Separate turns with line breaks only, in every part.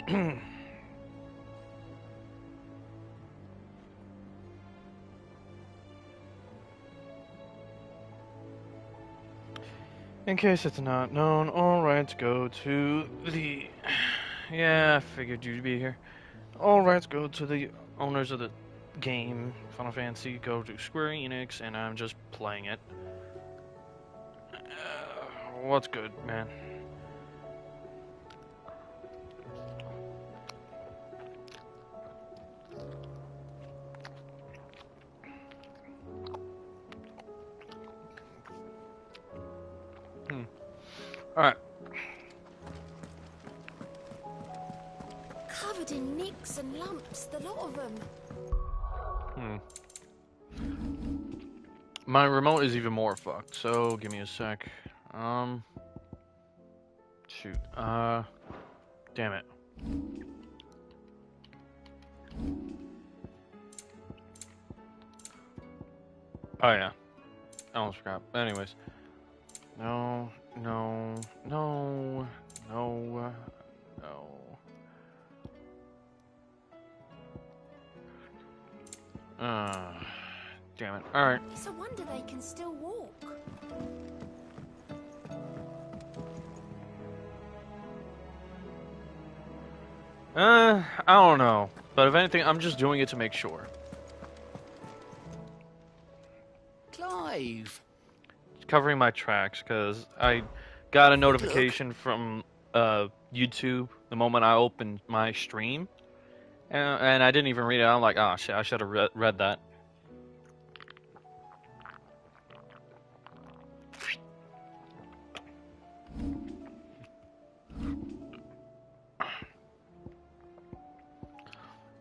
In case it's not known, all rights go to the... Yeah, I figured you'd be here. All rights go to the owners of the game, Final Fantasy, go to Square Enix, and I'm just playing it. What's good, man? Alright.
Covered in nicks and lumps, the lot of them.
My remote is even more fucked, so give me a sec. Shoot. Damn it. Oh yeah. I almost forgot. Anyways. No. Damn it. Alright.
It's a wonder they can still walk.
I don't know. But if anything, I'm just doing it to make sure.
Clive!
Covering my tracks, because I got a notification from YouTube the moment I opened my stream. And I didn't even read it. I'm like, oh shit, I should have read that.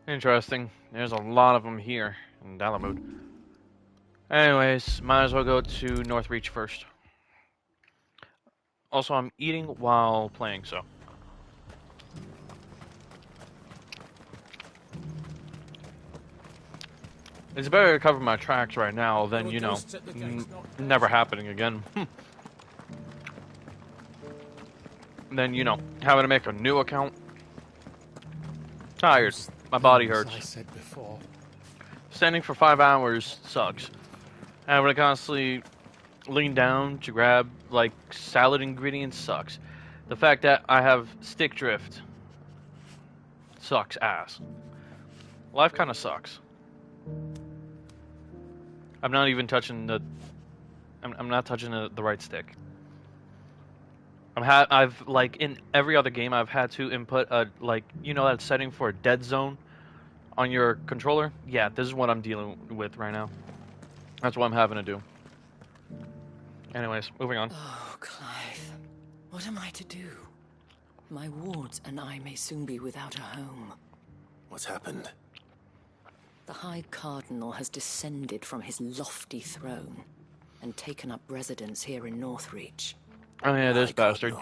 Interesting. There's a lot of them here in Dalamud. Anyways, might as well go to Northreach first. Also, I'm eating while playing, so. It's better to cover my tracks right now than, you know, never happening again. Then, you know, having to make a new account. Tired. My body hurts.
I said before.
Standing for 5 hours sucks. Having to constantly lean down to grab, like, salad ingredients sucks. The fact that I have stick drift sucks ass. Life kind of sucks. I'm not even touching the... I'm not touching the right stick. I've, like, in every other game, I've had to input a, like, you know that setting for a dead zone on your controller? Yeah, this is what I'm dealing with right now. That's what I'm having to do. Anyways, moving on.
Oh, Clive. What am I to do? My wards and I may soon be without a home.
What's happened?
The High Cardinal has descended from his lofty throne and taken up residence here in Northreach.
Oh yeah, this bastard.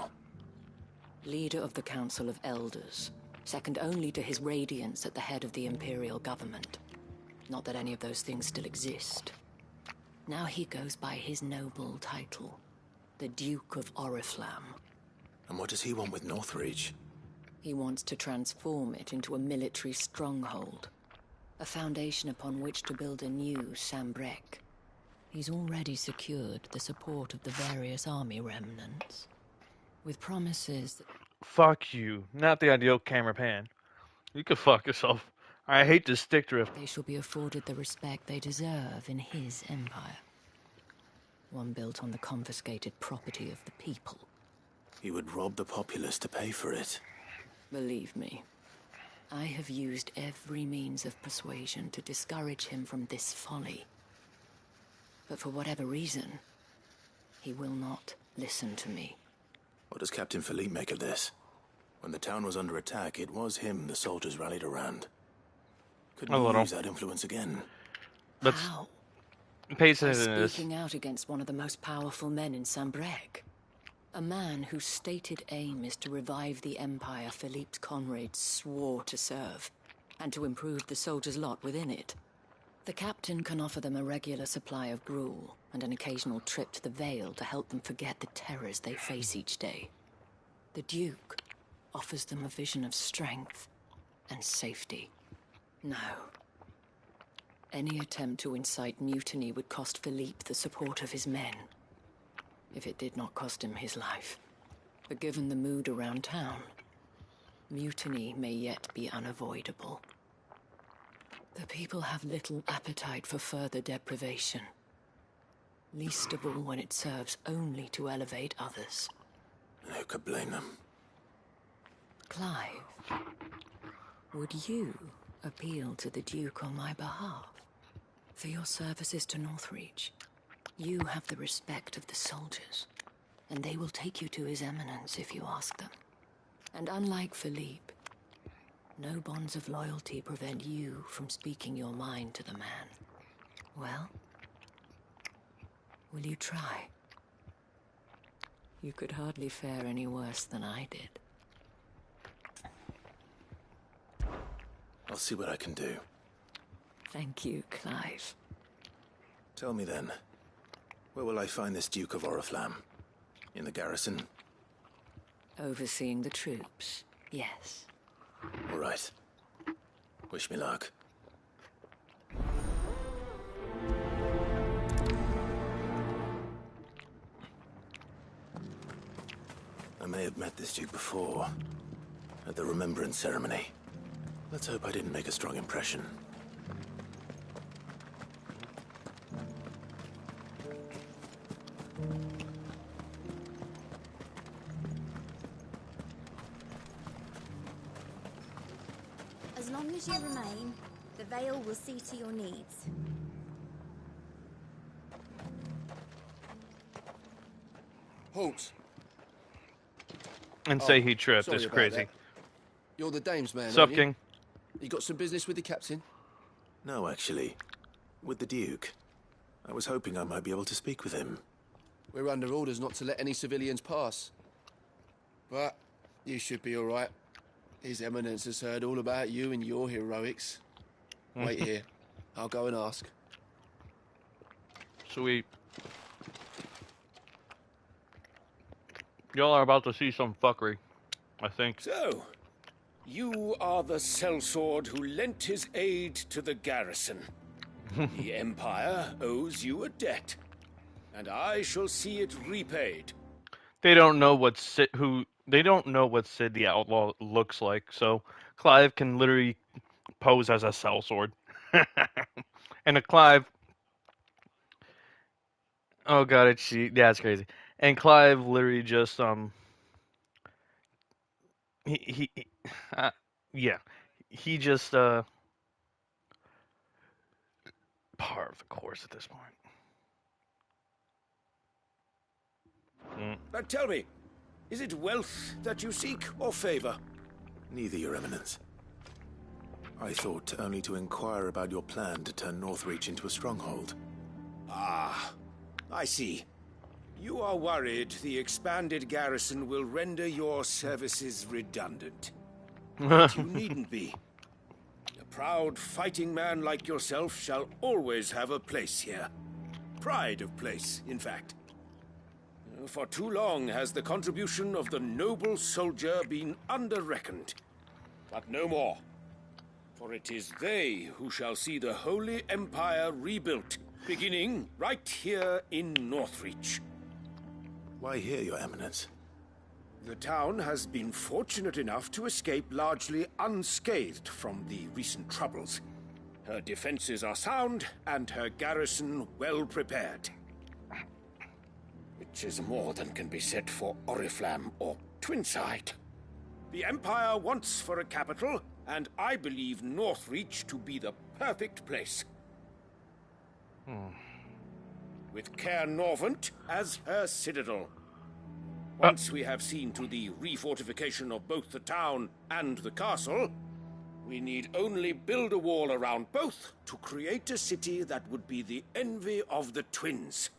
Leader of the Council of Elders, second only to his Radiance at the head of the Imperial government. Not that any of those things still exist. Now he goes by his noble title, the Duke of Oriflamme.
And what does he want with Northreach?
He wants to transform it into a military stronghold, a foundation upon which to build a new Sambrec. He's already secured the support of the various army remnants, with promises that...
Fuck you. Not the ideal camera pan. You could fuck yourself. I hate this stick drift.
they shall be afforded the respect they deserve in his empire. One built on the confiscated property of the people.
He would rob the populace to pay for it.
Believe me, I have used every means of persuasion to discourage him from this folly. But for whatever reason, he will not listen to me.
What does Captain Philippe make of this? When the town was under attack, it was him the soldiers rallied around. Couldn't he use that influence again?
How?
Pace
By
it is.
speaking out against one of the most powerful men in Sambrec. A man whose stated aim is to revive the empire Philippe's comrades swore to serve, and to improve the soldiers' lot within it. The captain can offer them a regular supply of gruel, and an occasional trip to the Vale to help them forget the terrors they face each day. The Duke offers them a vision of strength and safety. No. Any attempt to incite mutiny would cost Philippe the support of his men, if it did not cost him his life. But given the mood around town, mutiny may yet be unavoidable. The people have little appetite for further deprivation, least of all when it serves only to elevate others.
Who could blame them?
Clive, would you appeal to the Duke on my behalf? For your services to Northreach, you have the respect of the soldiers, and they will take you to His Eminence if you ask them. And unlike Philippe, no bonds of loyalty prevent you from speaking your mind to the man. Well, will you try? You could hardly fare any worse than I did.
I'll see what I can do.
Thank you, Clive.
Tell me then, where will I find this Duke of Oriflamme? In the garrison?
Overseeing the troops, yes.
All right. Wish me luck. I may have met this Duke before, at the Remembrance Ceremony. Let's hope I didn't make a strong impression.
As long as you remain, the Veil will see to your needs.
Halt.
And say he tripped.
Sorry
It's
about
crazy.
that. You're the dame's man,
Sup,
aren't you?
King?
You got some business with the captain?
No, actually. With the Duke. I was hoping I might be able to speak with him.
We're under orders not to let any civilians pass. But you should be all right. His Eminence has heard all about you and your heroics. Wait here. I'll go and ask.
Sweet. Y'all are about to see some fuckery, I think.
So, you are the sellsword who lent his aid to the garrison. The Empire owes you a debt, and I shall see it repaid.
They don't know what Sid the Outlaw looks like, so Clive can literally pose as a sellsword. And a Clive, oh god, it's crazy. And Clive literally just he just par of the course at this point.
But tell me, is it wealth that you seek, or favor?
Neither, Your Eminence. I thought only to inquire about your plan to turn Northreach into a stronghold.
Ah, I see. You are worried the expanded garrison will render your services redundant. But you needn't be. A proud fighting man like yourself shall always have a place here. Pride of place, in fact. For too long has the contribution of the noble soldier been under-reckoned. But no more. For it is they who shall see the Holy Empire rebuilt, beginning right here in Northreach.
Why here, Your Eminence?
The town has been fortunate enough to escape largely unscathed from the recent troubles. Her defenses are sound, and her garrison well prepared. Which is more than can be said for Oriflamme or Twinside. The Empire wants for a capital, and I believe Northreach to be the perfect place. With Caer Norvent as her citadel. Once we have seen to the refortification of both the town and the castle, we need only build a wall around both to create a city that would be the envy of the twins.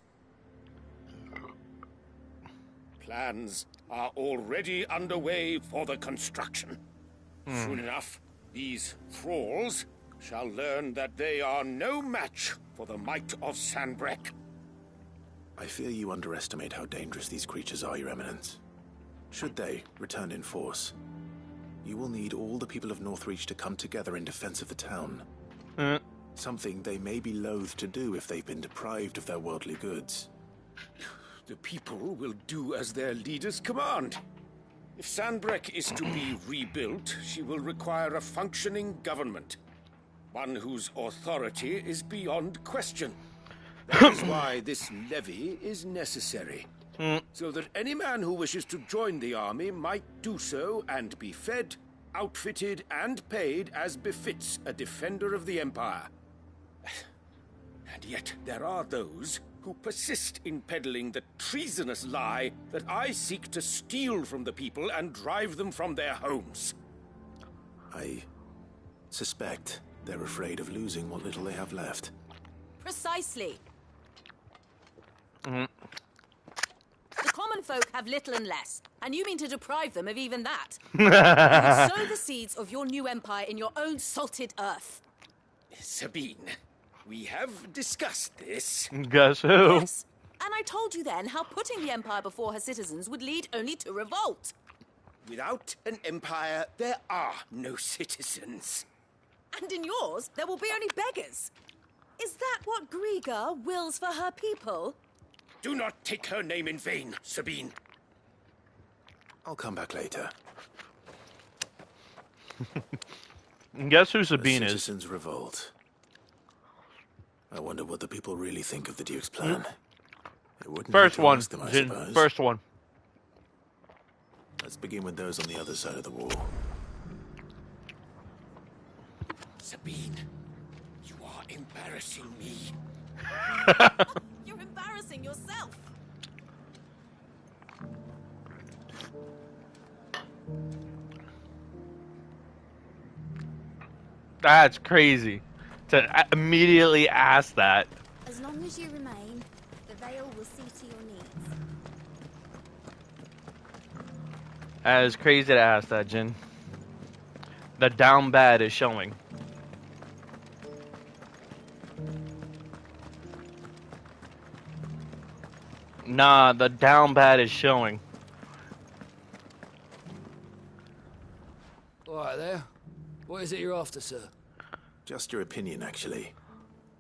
Plans are already underway for the construction. Soon enough, these thralls shall learn that they are no match for the might of Sanbreque.
I fear you underestimate how dangerous these creatures are, Your Eminence. Should they return in force, you will need all the people of Northreach to come together in defense of the town. Something they may be loath to do if they've been deprived of their worldly goods.
The people will do as their leaders command. If Sanbreque is to be rebuilt, she will require a functioning government. One whose authority is beyond question. That is why this levy is necessary. So that any man who wishes to join the army might do so and be fed, outfitted, and paid as befits a defender of the Empire. And yet there are those who persist in peddling the treasonous lie that I seek to steal from the people and drive them from their homes.
I suspect they're afraid of losing what little they have left.
Precisely. The common folk have little and less, and you mean to deprive them of even that. You would sow the seeds of your new empire in your own salted earth.
Sabine, we have discussed this.
Guess who?
Yes, and I told you then how putting the empire before her citizens would lead only to revolt.
Without an empire, there are no citizens.
And in yours, there will be only beggars. Is that what Griga wills for her people?
Do not take her name in vain, Sabine.
I'll come back later.
Guess who Sabine
The
is?
citizens revolt. I wonder what the people really think of the Duke's plan. It wouldn't
First
hurt to
one,
ask them, I
Jin.
suppose.
First one.
Let's begin with those on the other side of the wall.
Sabine, you are embarrassing me.
You're embarrassing yourself.
That's crazy. To immediately ask that.
As long as you remain, the Veil will see to your needs.
That is crazy to ask that, Jin. The down bad is showing. Nah, the down bad is showing.
All right there. What is it you're after, sir?
Just your opinion, actually.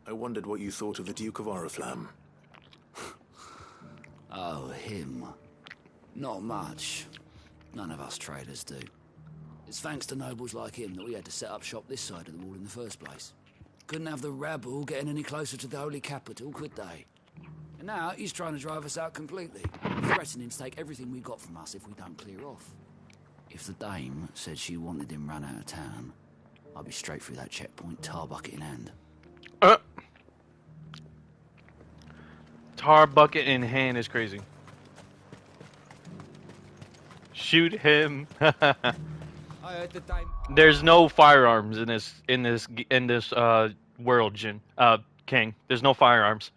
I wondered what you thought of the Duke of Oriflamme.
Oh, him. Not much. None of us traders do. It's thanks to nobles like him that we had to set up shop this side of the wall in the first place. Couldn't have the rabble getting any closer to the holy capital, could they? And now he's trying to drive us out completely, threatening to take everything we got from us if we don't clear off. If the dame said she wanted him run out of town, I'd be straight through that checkpoint, tar bucket in hand.
Tar bucket in hand is crazy. Shoot him.
I heard the dame.
There's no firearms in this world, Jin. King. There's no firearms.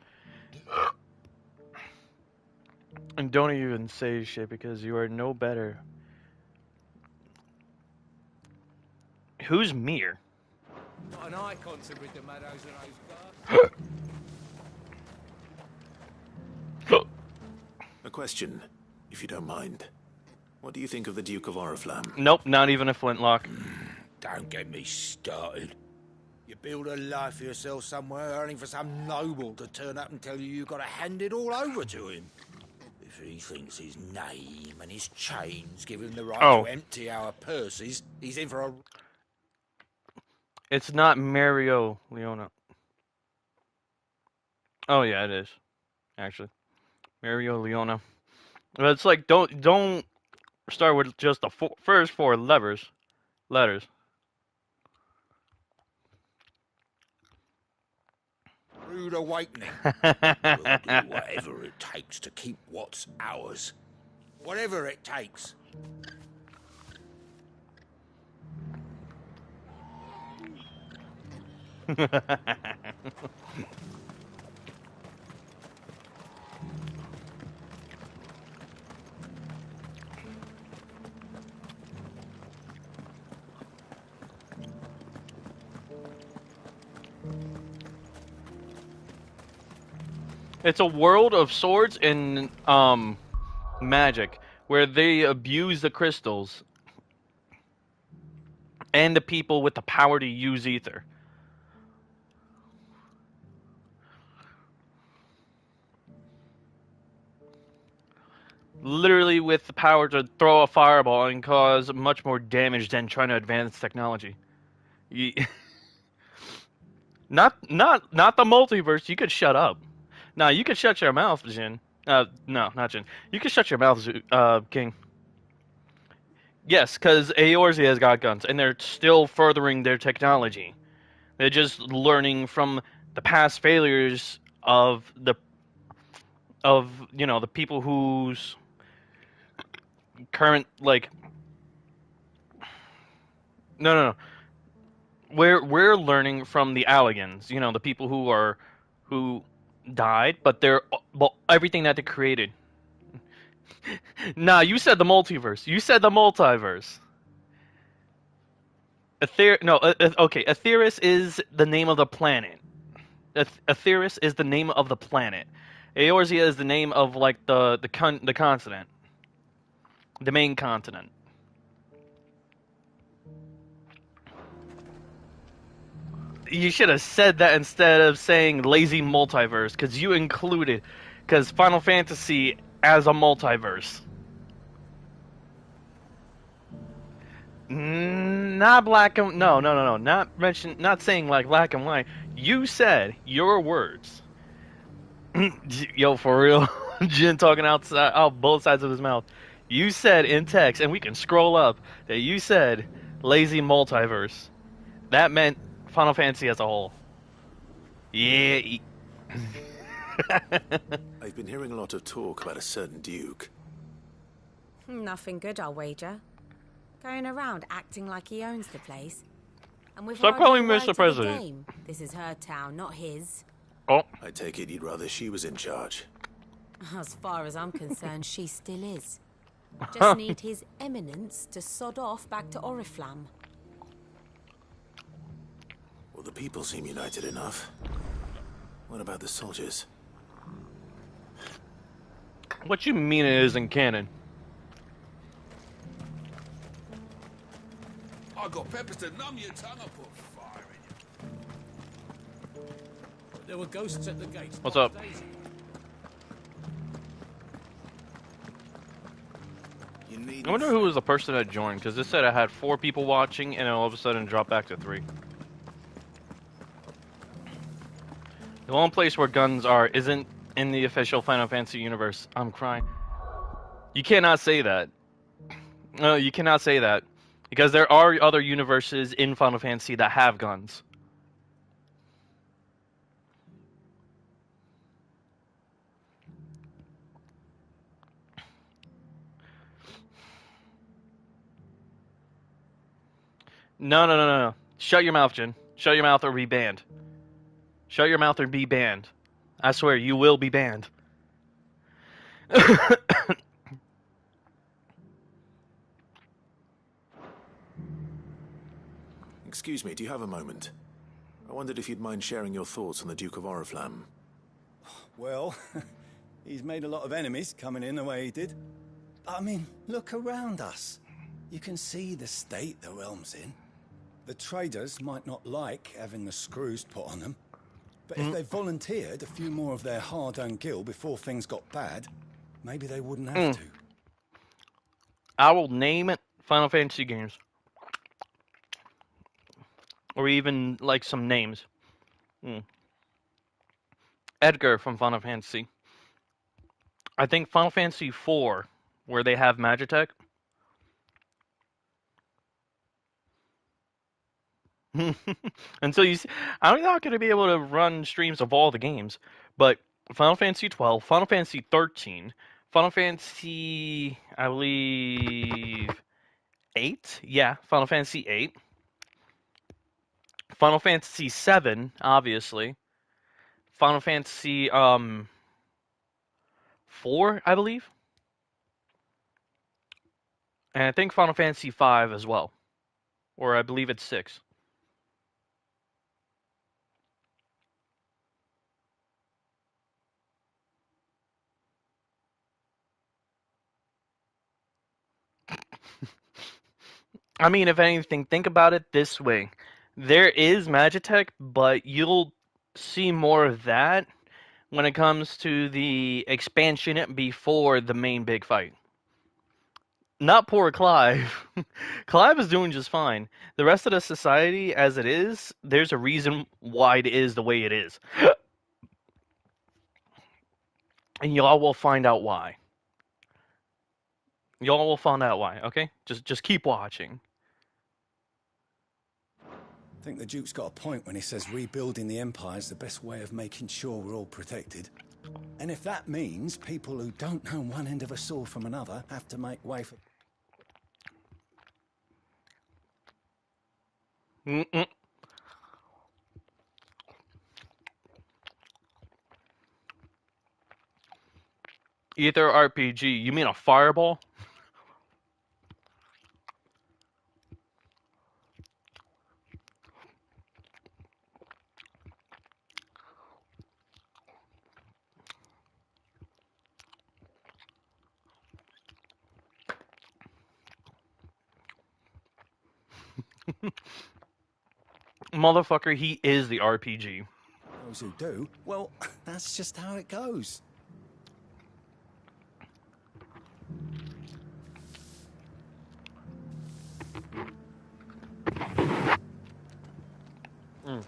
And don't even say shit because you are no better. Who's Mir?
Not an icon to rid the meadows of those guards.
A question, if you don't mind. What do you think of the Duke of Oriflamme?
Nope, not even a flintlock.
Don't get me started.
You build a life for yourself somewhere, earning for some noble to turn up and tell you you've got to hand it all over to him. If he thinks his name and his chains give him the right to empty our purses, he's in for a...
It's not Mario Leona. Oh yeah, it is. Actually, Mario Leona. But it's like don't start with just the first four letters.
rude awakening. We'll do whatever it takes to keep what's ours. Whatever it takes.
It's a world of swords and magic where they abuse the crystals. and the people with the power to use ether. Literally with the power to throw a fireball and cause much more damage than trying to advance technology. Not the multiverse. You could shut up. No, you could shut your mouth, Jin. No, not Jin. You could shut your mouth, King. Yes, because Eorzea has got guns, and they're still furthering their technology. They're just learning from the past failures of the people whose current no. We're learning from the Alligans, the people who died, but they're everything that they created. Nah, you said the multiverse. You said the multiverse. Okay. Aetheris is the name of the planet. Aetheris is the name of the planet. Eorzea is the name of the continent, the main continent. You should have said that instead of saying lazy multiverse, because Final Fantasy as a multiverse. Not black and no, not saying like black and white. You said your words. Yo, for real, Jin talking out both sides of his mouth. You said in text, and we can scroll up that you said lazy multiverse. That meant Final Fantasy as a whole. Yeah.
I've been hearing a lot of talk about a certain Duke.
Nothing good, I'll wager. Going around acting like he owns the place. And with
Stop calling me Mr. President.
Game, this is her town, not his.
Oh.
I take it you'd rather she was in charge.
As far as I'm concerned, she still is. Just need his eminence to sod off back to Oriflamme.
Well, the people seem united enough. What about the soldiers?
What you mean it isn't canon?
I got peppers to numb your tongue. I put fire in you.
There were ghosts at the gate.
What's up? I wonder who was the person that joined, because this said I had 4 people watching, and then all of a sudden it dropped back to 3. The only place where guns are isn't in the official Final Fantasy universe. I'm crying. You cannot say that. No, you cannot say that. Because there are other universes in Final Fantasy that have guns. No. Shut your mouth, Jin. Shut your mouth or be banned. Shut your mouth or be banned. I swear, you will be banned.
Excuse me, do you have a moment? I wondered if you'd mind sharing your thoughts on the Duke of Oriflamme.
Well, he's made a lot of enemies coming in the way he did. I mean, look around us. You can see the state the realm's in. The traders might not like having the screws put on them, but if they volunteered a few more of their hard-earned gil before things got bad, maybe they wouldn't have to.
I will name it Final Fantasy games. Or even, like, some names. Edgar from Final Fantasy. I think Final Fantasy IV, where they have Magitech. Until you see, I'm not going to be able to run streams of all the games, but Final Fantasy 12, Final Fantasy 13, Final Fantasy, I believe, 8. Yeah, Final Fantasy 8. Final Fantasy 7, obviously. Final Fantasy 4, I believe. And I think Final Fantasy 5 as well. Or I believe it's 6. I mean, if anything, think about it this way. There is Magitech, but you'll see more of that when it comes to the expansion before the main big fight. Not poor Clive. Clive is doing just fine. The rest of the society, as it is, there's a reason why it is the way it is. And y'all will find out why. Y'all will find out why, okay? Just keep watching.
I think the Duke's got a point when he says rebuilding the Empire is the best way of making sure we're all protected. And if that means people who don't know one end of a sword from another have to make way for...
Mm-mm. Ether RPG, you mean a fireball? Motherfucker, he is the RPG.
Those who do, well, that's just how it goes.
Mm.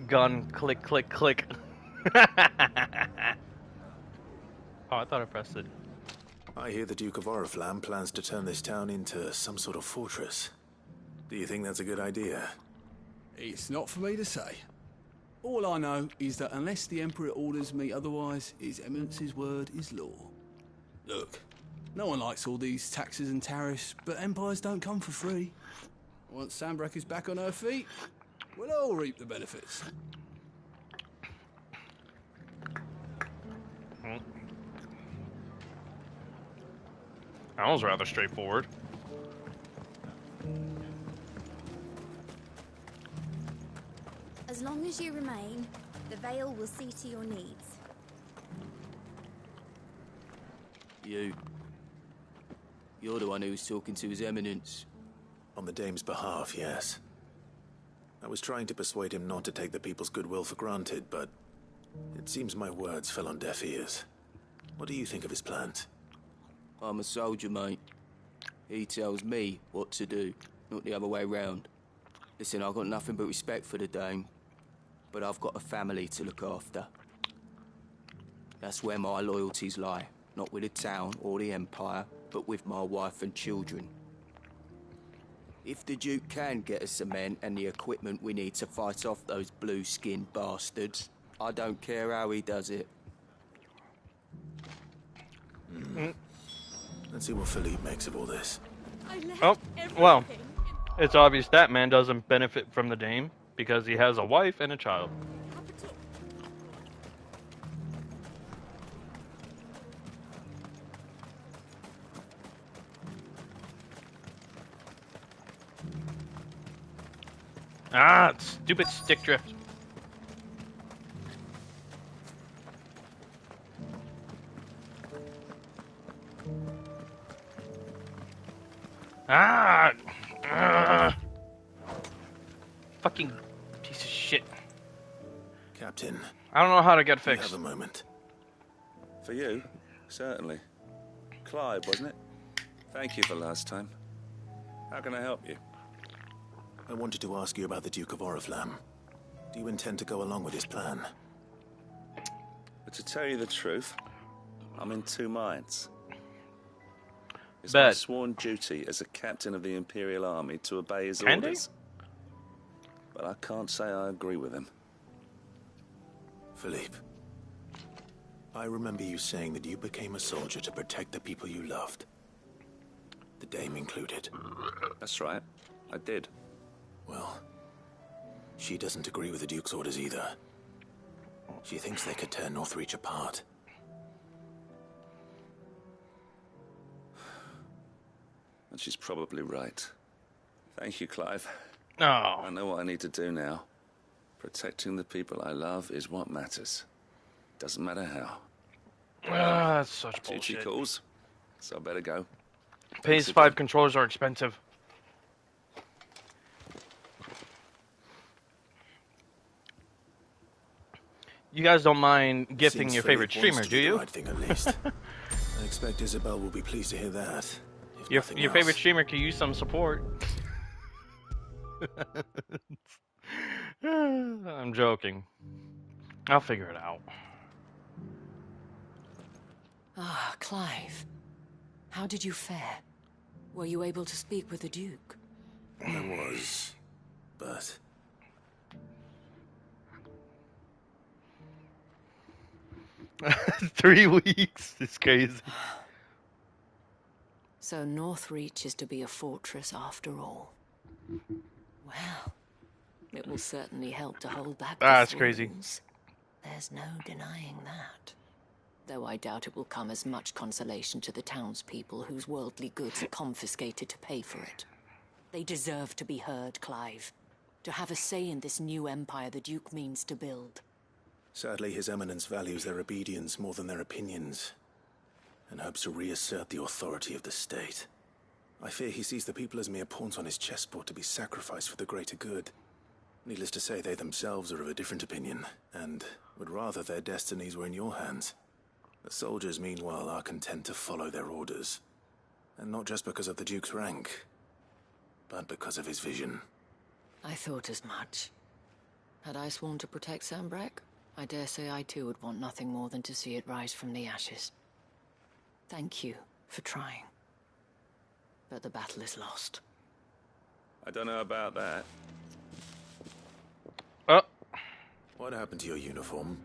Gun, click, click, click. Oh, I thought I pressed it.
I hear the Duke of Oriflamme plans to turn this town into some sort of fortress. Do you think that's a good idea?
It's not for me to say. All I know is that unless the Emperor orders me otherwise, His Eminence's word is law. Look, no one likes all these taxes and tariffs, but empires don't come for free. Once Sanbreque is back on her feet, we'll all reap the benefits.
That was rather straightforward.
As long as you remain, the Vale will see to your needs.
You're the one who was talking to His Eminence.
On the Dame's behalf, yes. I was trying to persuade him not to take the people's goodwill for granted, but it seems my words fell on deaf ears. What do you think of his plans?
I'm a soldier, mate. He tells me what to do, not the other way round. Listen, I've got nothing but respect for the Dame, but I've got a family to look after. That's where my loyalties lie, not with the town or the Empire, but with my wife and children. If the Duke can get us the men and the equipment we need to fight off those blue-skinned bastards, I don't care how he does it.
Let's see what Philippe makes of all this.
Oh, well, it's obvious that man doesn't benefit from the Dame because he has a wife and a child. Ah, stupid stick drift. Ah! Fucking piece of shit.
Captain,
I don't know how to get
do you
fixed.
have a moment?
For you, certainly. Clive, wasn't it? Thank you for last time. How can I help you?
I wanted to ask you about the Duke of Oriflamme. Do you intend to go along with his plan?
But to tell you the truth, I'm in two minds. It's
Bet.
my sworn duty as a captain of the Imperial Army to obey his
Can they?
orders. But I can't say I agree with him.
Philippe, I remember you saying that you became a soldier to protect the people you loved. The Dame included.
That's right, I did.
Well, She doesn't agree with the Duke's orders either. She thinks they could tear Northreach apart.
And she's probably right. Thank you, Clive.
Oh.
I know what I need to do now. Protecting the people I love is what matters. Doesn't matter how.
That's such
Duty
bullshit.
calls, so I better go.
PS5 controllers are expensive. You guys don't mind gifting your favorite streamer, do you?
Right thing, at least. I expect Isabel will be pleased to hear that.
Your favorite streamer could use some support. I'm joking. I'll figure it out.
Ah, Clive. How did you fare? Were you able to speak with the Duke?
I was, but...
Three weeks? It's crazy.
So Northreach is to be a fortress after all. Well, it will certainly help to hold back the
That's crazy.
thralls. There's no denying that. Though I doubt it will come as much consolation to the townspeople whose worldly goods are confiscated to pay for it. They deserve to be heard, Clive. To have a say in this new empire the Duke means to build.
Sadly, His Eminence values their obedience more than their opinions, and hopes to reassert the authority of the state. I fear he sees the people as mere pawns on his chessboard to be sacrificed for the greater good. Needless to say, they themselves are of a different opinion, and would rather their destinies were in your hands. The soldiers, meanwhile, are content to follow their orders. And not just because of the Duke's rank, but because of his vision.
I thought as much. Had I sworn to protect Sanbreque, I dare say I too would want nothing more than to see it rise from the ashes. Thank you for trying. But the battle is lost.
I don't know about that.
Oh.
What happened to your uniform?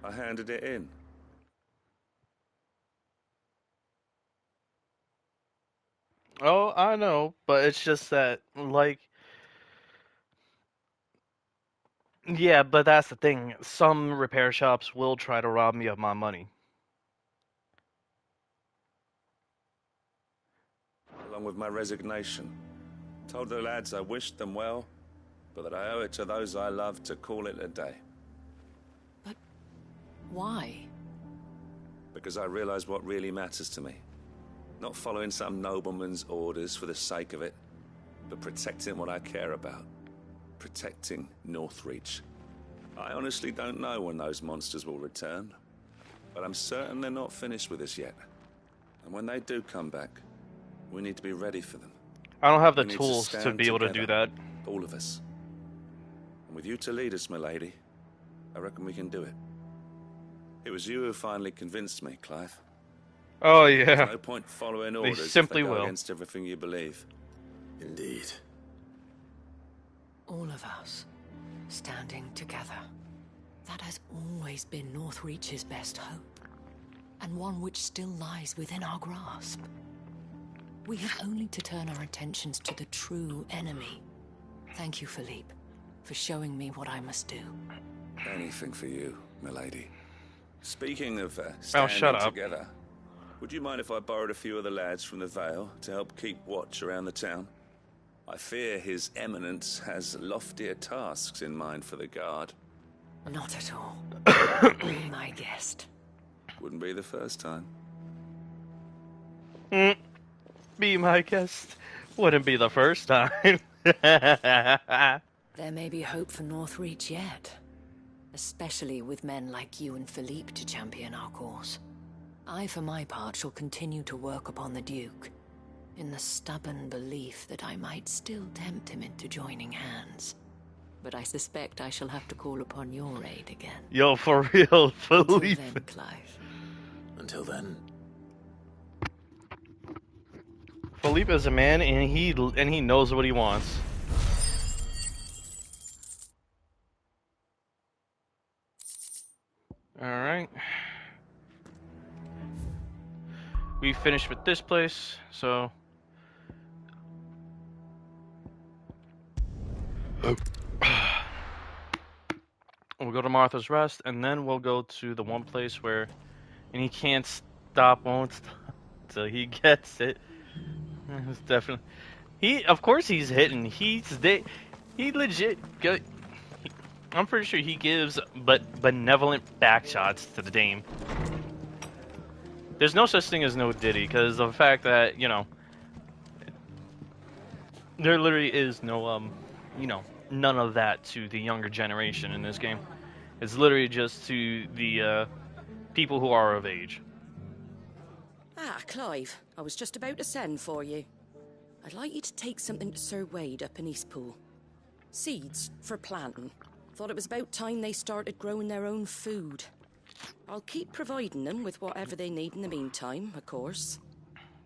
I handed it in.
Oh, I know, but it's just that, like... Yeah, but that's the thing. Some repair shops will try to rob me of my money.
Along with my resignation. Told the lads I wished them well, but that I owe it to those I love to call it a day.
But why?
Because I realize what really matters to me. Not following some nobleman's orders for the sake of it, but protecting what I care about. Protecting Northreach. I honestly don't know when those monsters will return, but I'm certain they're not finished with us yet. And when they do come back, we need to be ready for them.
I don't have the
We need
tools to
stand
be able to do
together,
that.
all of us. And with you to lead us, milady, I reckon we can do it. It was you who finally convinced me, Clive.
Oh, yeah.
There's no point following orders
simply
if they go
will.
against everything you believe.
Indeed.
All of us, standing together. That has always been Northreach's best hope, and one which still lies within our grasp. We have only to turn our attentions to the true enemy. Thank you, Philippe, for showing me what I must do.
Anything for you, milady. Speaking of
shut
standing
up.
together, would you mind if I borrowed a few of the lads from the Vale to help keep watch around the town? I fear His Eminence has loftier tasks in mind for the guard.
Not at all. Be my guest.
Wouldn't be the first time.
Be my guest. Wouldn't be the first time.
There may be hope for Northreach yet. Especially with men like you and Philippe to champion our cause. I, for my part, shall continue to work upon the Duke, in the stubborn belief that I might still tempt him into joining hands. But I suspect I shall have to call upon your aid again.
Yo, for real, Philippe.
Until then, Clive.
Until then.
Philippe is a man, and he knows what he wants. All right. We finished with this place, so. We'll go to Martha's Rest, and then we'll go to the one place where, and he can't stop, won't stop until he gets it. It's definitely of course he's hitting. He legit. I'm pretty sure he gives benevolent backshots to the Dame. There's no such thing as no Diddy, because of the fact that, you know, there literally is no, you know, none of that to the younger generation in this game. It's literally just to the people who are of age.
Ah, Clive, I was just about to send for you. I'd like you to take something to Sir Wade up in Eastpool. Seeds for planting. Thought it was about time they started growing their own food. I'll keep providing them with whatever they need in the meantime, of course.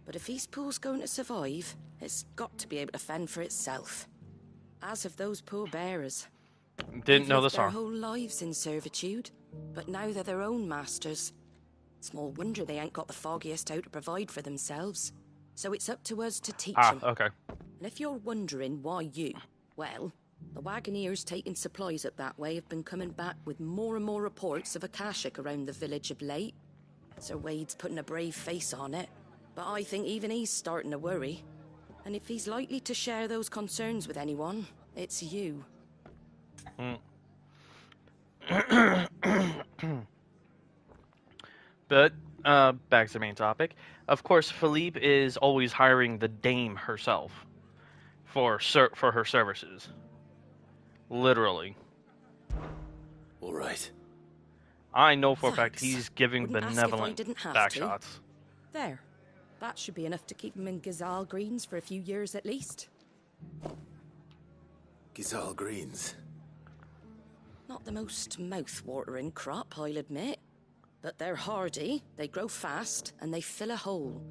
But if Eastpool's going to survive, it's got to be able to fend for itself. As of those poor bearers.
Didn't know the
their
song.
whole lives in servitude, but now they're their own masters. Small wonder they ain't got the foggiest how to provide for themselves. So it's up to us to teach them.
Okay.
And if you're wondering why you, well, the wagoneers taking supplies up that way have been coming back with more and more reports of Akashic around the village of late. Sir Wade's putting a brave face on it, but I think even he's starting to worry. And if he's likely to share those concerns with anyone, it's you.
But back to the main topic. Of course, Philippe is always hiring the Dame herself for her services. Literally.
All right.
I know for a
Thanks.
fact he's giving
Wouldn't ask if I
benevolent
didn't have
backshots.
to. There. That should be enough to keep him in Gazal Greens for a few years at least.
Gizal Greens.
Not the most mouth-watering crop, I'll admit. But they're hardy, they grow fast, and they fill a hole.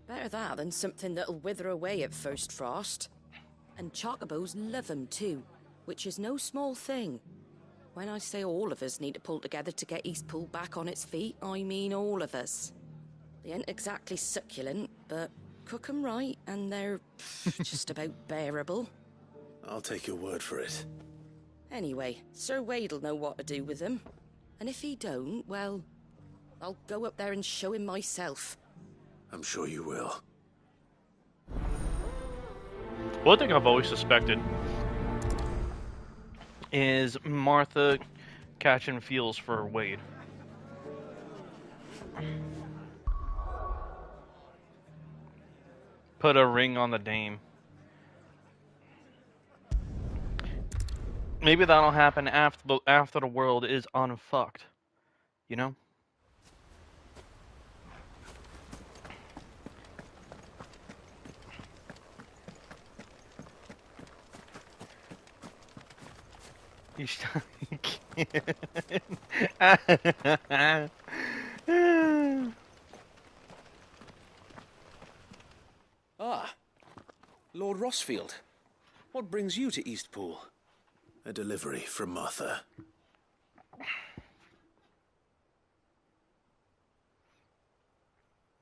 Better that than something that'll wither away at first frost. And chocobos love 'em too, which is no small thing. When I say all of us need to pull together to get Eastpool back on its feet, I mean all of us. They ain't exactly succulent, but cook 'em right, and they're just about bearable.
I'll take your word for it.
Anyway, Sir Wade'll know what to do with them. And if he don't, well, I'll go up there and show him myself.
I'm sure you will.
One thing I've always suspected is Martha catching feels for Wade. Put a ring on the Dame. Maybe that'll happen after the world is unfucked. You know? You
Ah, Lord Rossfield. What brings you to Eastpool?
A delivery from Martha.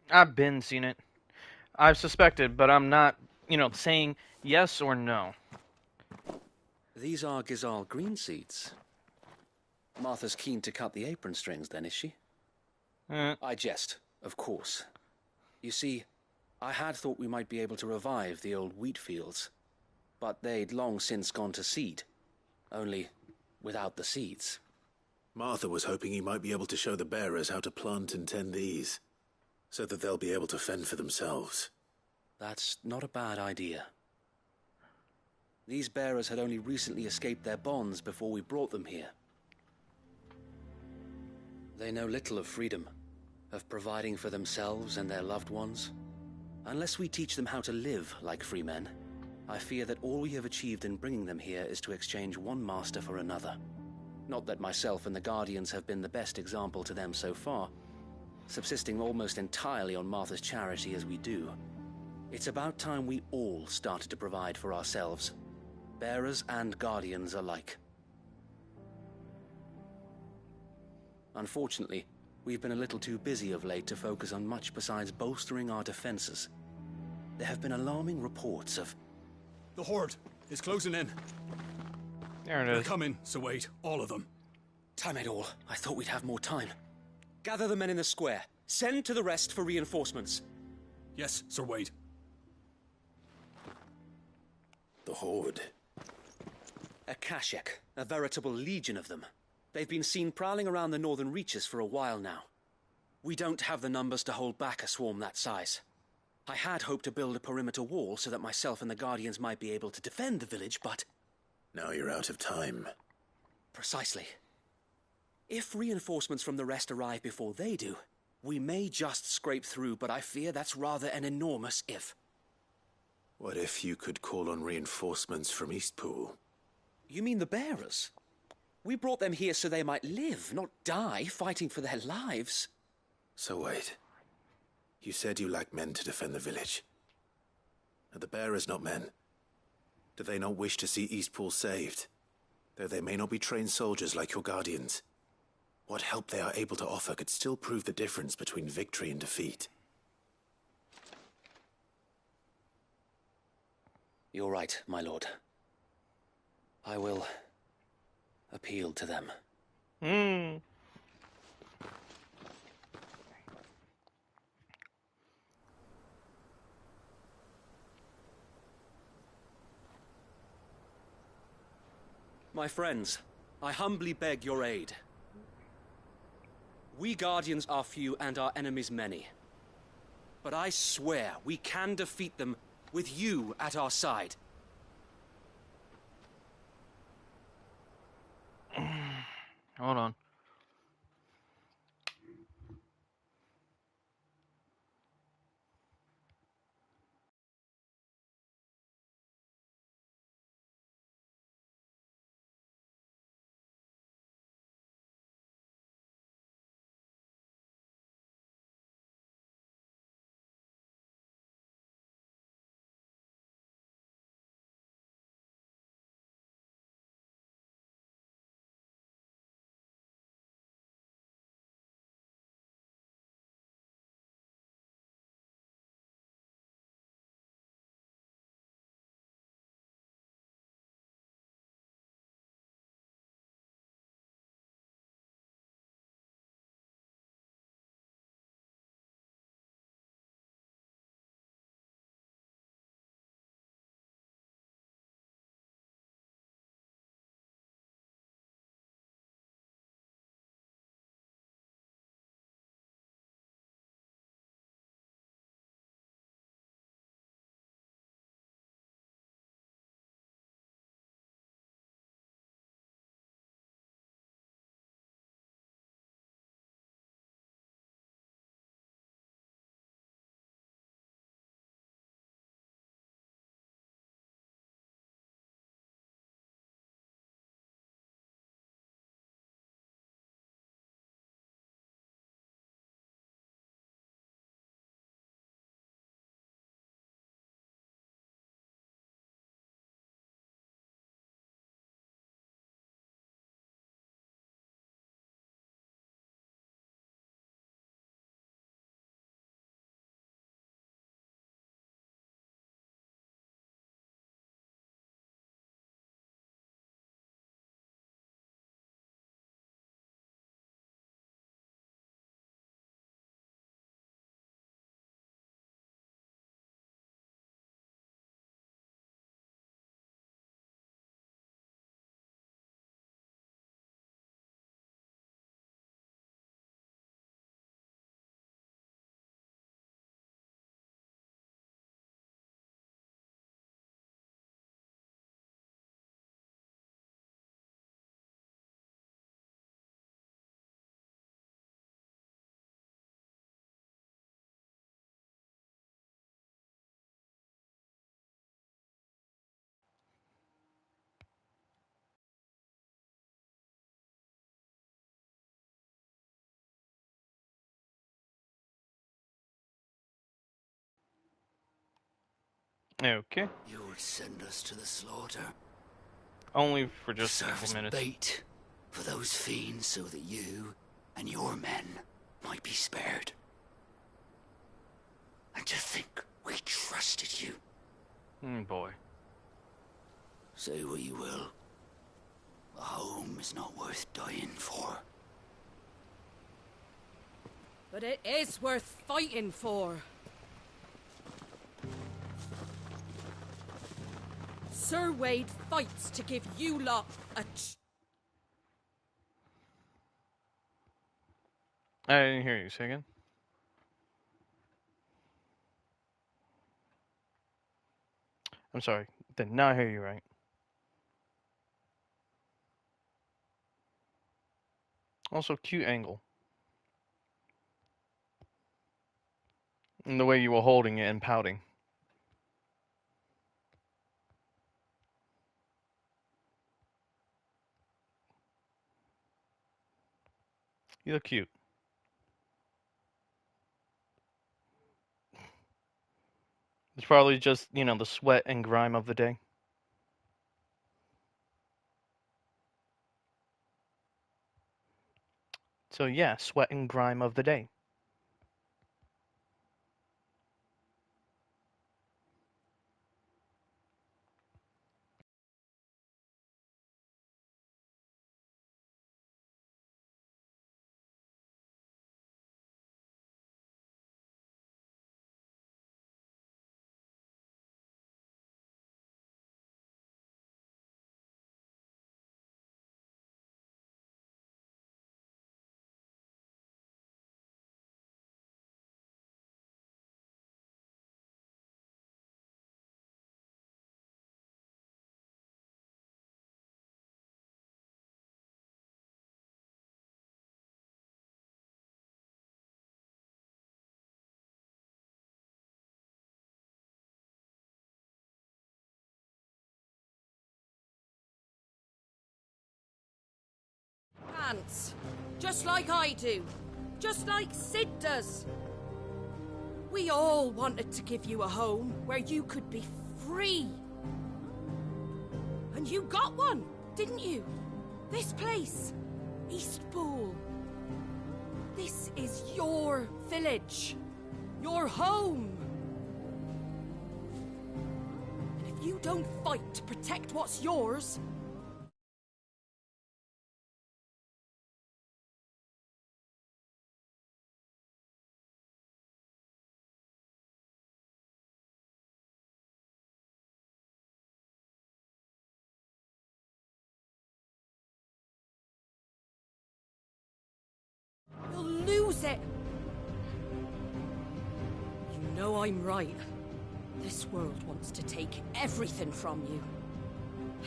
I've been seen it. I've suspected, but I'm not, you know, saying yes or no.
These are Gazal green seeds. Martha's keen to cut the apron strings, then, is she? I jest, of course. You see, I had thought we might be able to revive the old wheat fields, but they'd long since gone to seed, only without the seeds.
Martha was hoping he might be able to show the bearers how to plant and tend these, so that they'll be able to fend for themselves.
That's not a bad idea. These bearers had only recently escaped their bonds before we brought them here. They know little of freedom, of providing for themselves and their loved ones. Unless we teach them how to live like free men, I fear that all we have achieved in bringing them here is to exchange one master for another. Not that myself and the Guardians have been the best example to them so far, subsisting almost entirely on Martha's charity as we do. It's about time we all started to provide for ourselves, bearers and Guardians alike. Unfortunately, we've been a little too busy of late to focus on much besides bolstering our defenses. There have been alarming reports of...
The Horde is closing in.
There it
They're
is.
coming, so wait, all of them.
Time it all. I thought we'd have more time. Gather the men in the square. Send to the rest for reinforcements.
Yes, Sir Wade.
The Horde.
A Kashek, a veritable legion of them. They've been seen prowling around the northern reaches for a while now. We don't have the numbers to hold back a swarm that size. I had hoped to build a perimeter wall so that myself and the Guardians might be able to defend the village, but...
Now you're out of time.
Precisely. If reinforcements from the rest arrive before they do, we may just scrape through, but I fear that's rather an enormous if.
What if you could call on reinforcements from Eastpool?
You mean the bearers? We brought them here so they might live, not die fighting for their lives.
So wait. You said you lack men to defend the village. Are the bearers not men? Do they not wish to see Eastpool saved? Though they may not be trained soldiers like your guardians. What help they are able to offer could still prove the difference between victory and defeat.
You're right, my lord. I will appeal to them. My friends, I humbly beg your aid. We Guardians are few and our enemies many. But I swear we can defeat them with you at our side.
Hold on. Okay.
You would send us to the slaughter.
Only for just a
Serve
couple
as
minutes.
bait for those fiends so that you and your men might be spared. And to think we trusted you.
Boy.
Say what you will. A home is not worth dying for.
But it is worth fighting for. Sir Wade fights to give you lot a
I didn't hear you. Say again. I'm sorry. Did not hear you right. Also, cute angle. And the way you were holding it and pouting. You look cute. It's probably just, you know, the sweat and grime of the day. So yeah, sweat and grime of the day.
pants. Just like I do. Just like Sid does. We all wanted to give you a home where you could be free. And you got one, didn't you? This place, Eastpool. This is your village. Your home. And if you don't fight to protect what's yours, you'll lose it. You know I'm right. This world wants to take everything from you.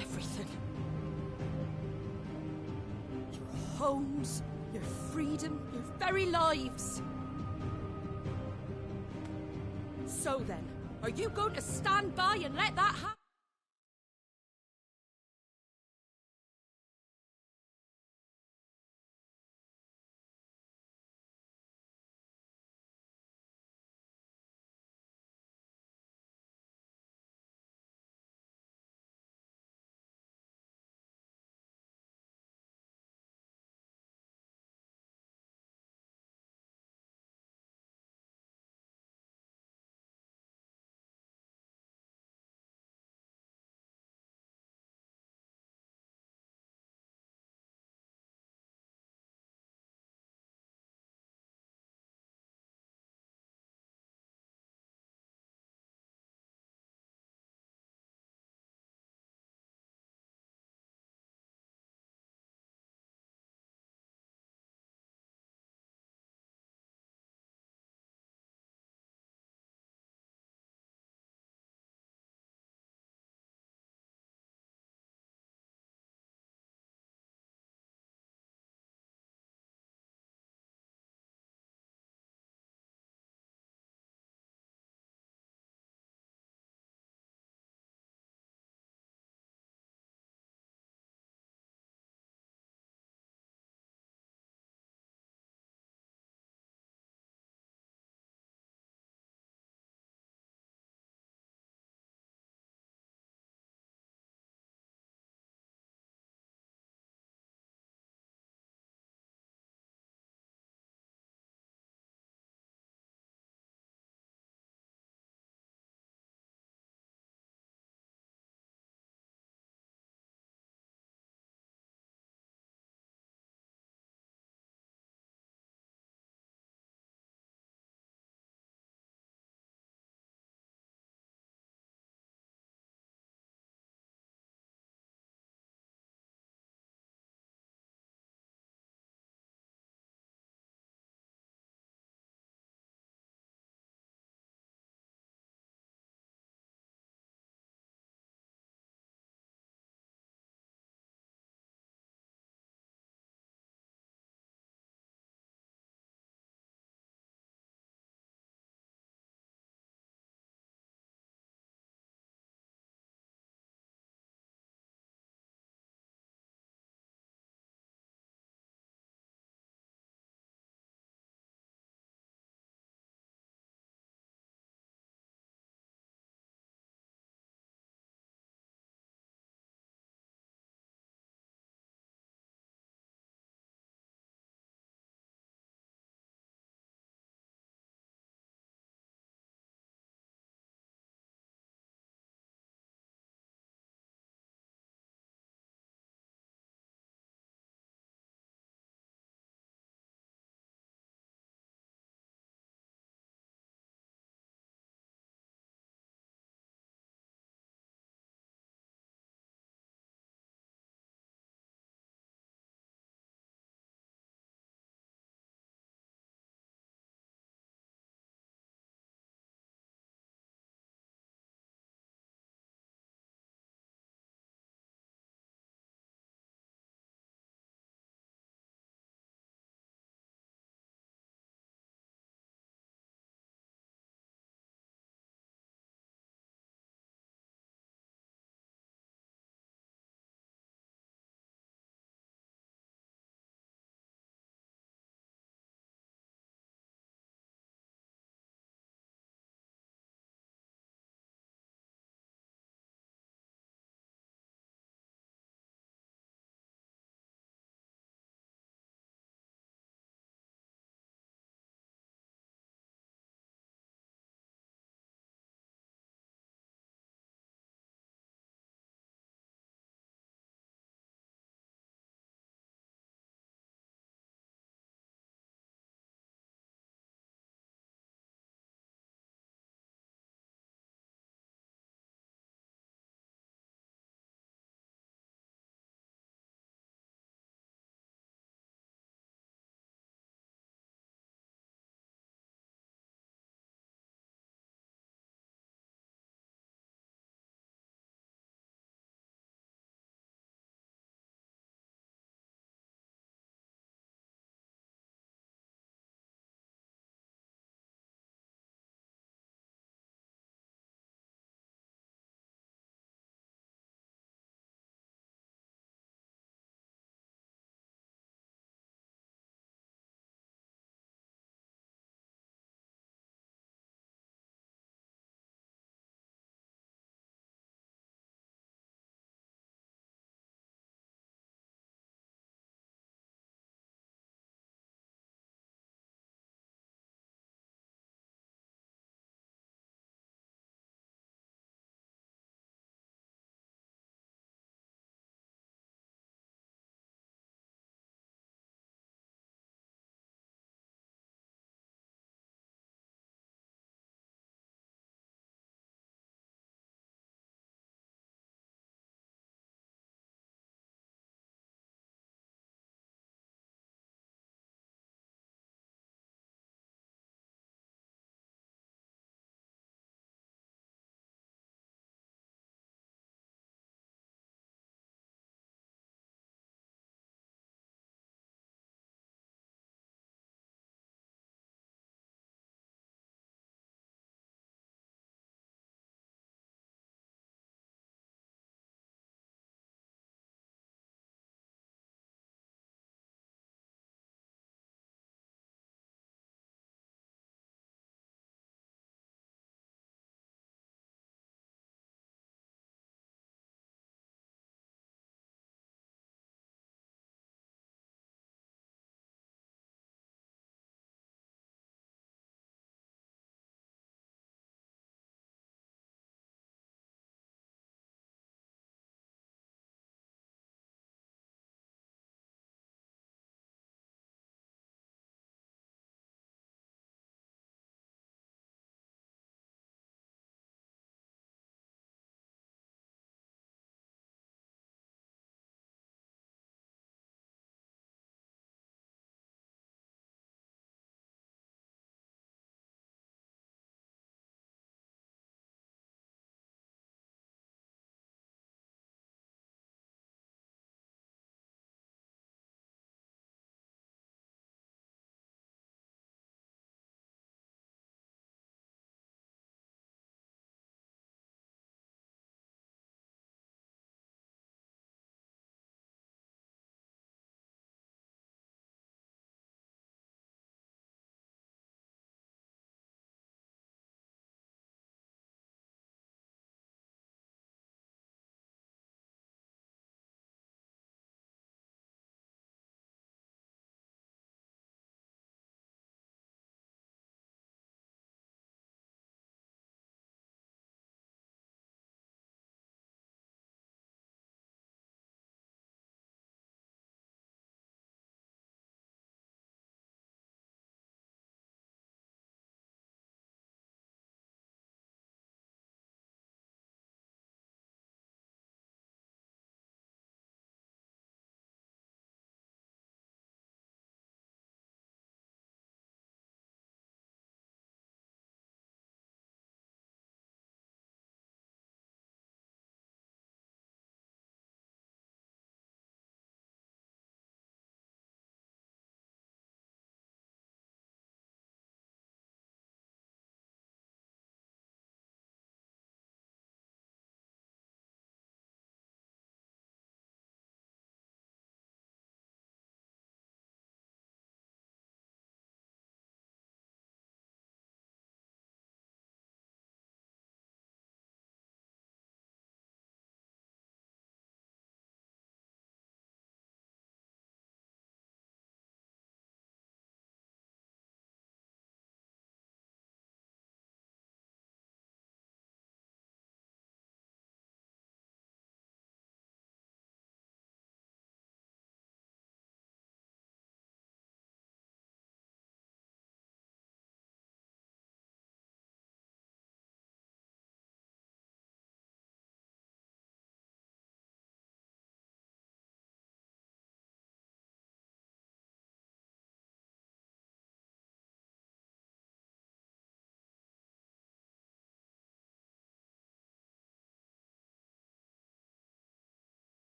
Everything. Your homes, your freedom, your very lives. So then, are you going to stand by and let that happen?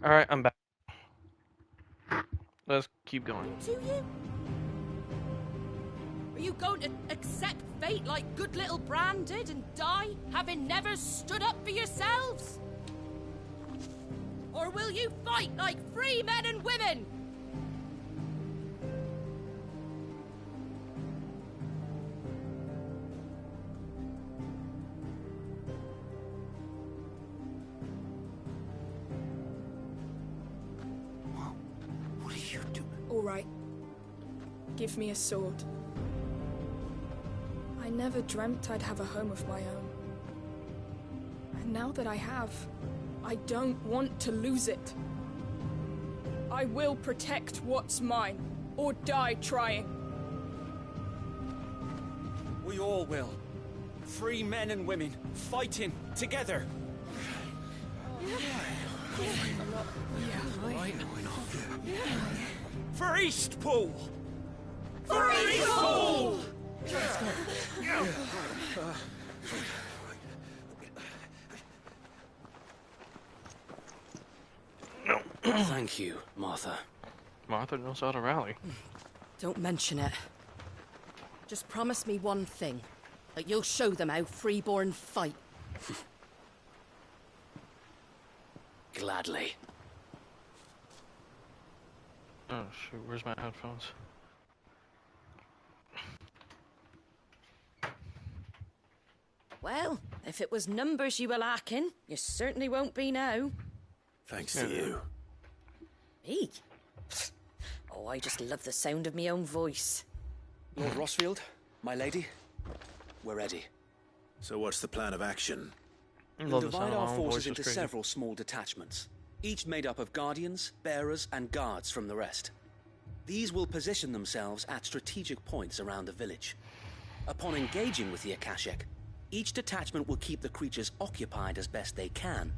Alright, I'm back. Let's keep going.
Do you? Are you going to accept fate like good little Bran did and die, having never stood up for yourselves? Or will you fight like free men and women?
What are you doing?
All right. Give me a sword. I never dreamt I'd have a home of my own. And now that I have, I don't want to lose it. I will protect what's mine, or die trying.
We all will. Free men and women, fighting together. For Eastpool! For Eastpool!
Thank you, Martha.
Martha knows how to rally.
Don't mention it. Just promise me one thing. That you'll show them how freeborn fight.
Gladly.
Oh shoot, where's my headphones?
Well, if it was numbers you were lacking, you certainly won't be now.
Thanks to you.
Me? Oh, I just love the sound of my own voice.
Lord Rossfield, my lady, we're ready.
So what's the plan of action?
We'll divide our forces into several small detachments, each made up of guardians, bearers, and guards from the rest. These will position themselves at strategic points around the village. Upon engaging with the Akashic, each detachment will keep the creatures occupied as best they can,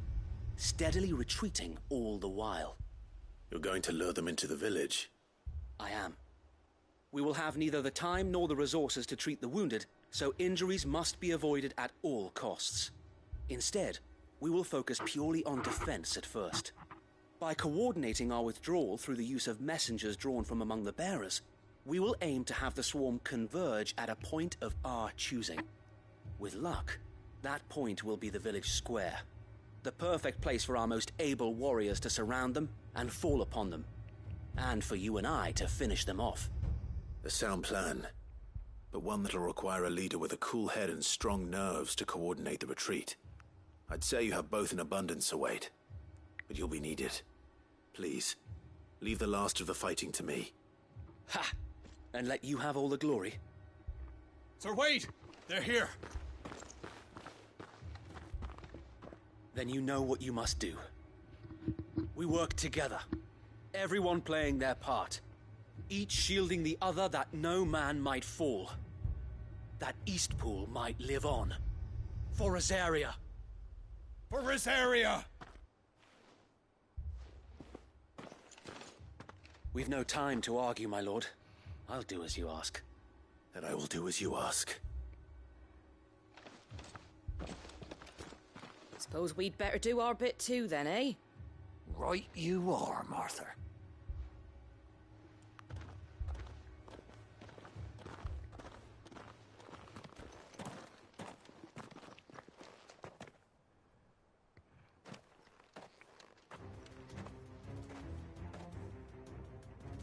steadily retreating all the while.
You're going to lure them into the village?
I am. We will have neither the time nor the resources to treat the wounded, so injuries must be avoided at all costs. Instead, we will focus purely on defense at first. By coordinating our withdrawal through the use of messengers drawn from among the bearers, we will aim to have the swarm converge at a point of our choosing. With luck, that point will be the village square, the perfect place for our most able warriors to surround them and fall upon them, and for you and I to finish them off.
A sound plan, but one that'll require a leader with a cool head and strong nerves to coordinate the retreat. I'd say you have both in abundance, Wade, but you'll be needed. Please, leave the last of the fighting to me.
Ha! And let you have all the glory.
Sir Wade! They're here!
Then you know what you must do. We work together, everyone playing their part, each shielding the other that no man might fall, that Eastpool might live on. For Rosaria!
For Rosaria!
We've no time to argue, my lord. I'll do as you ask.
And I will do as you ask.
Suppose we'd better do our bit too then, eh?
Right you are, Martha.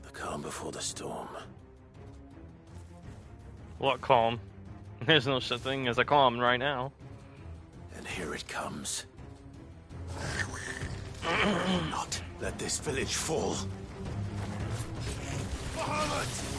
The calm before the storm.
What calm? There's no such thing as a calm right now.
And here it comes. Not let this village fall. Bahamut!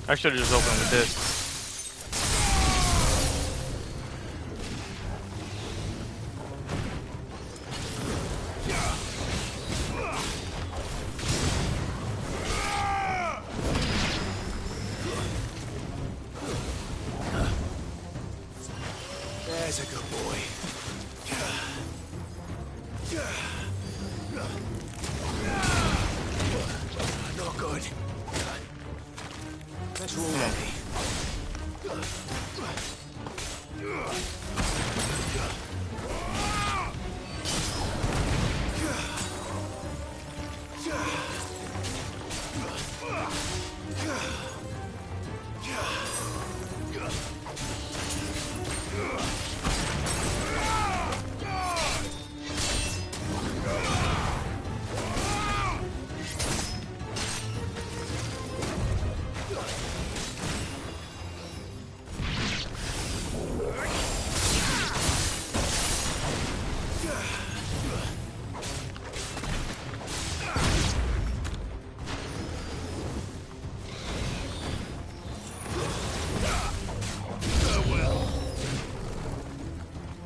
I should have just opened with this.
There's a good boy. Not good. Better already.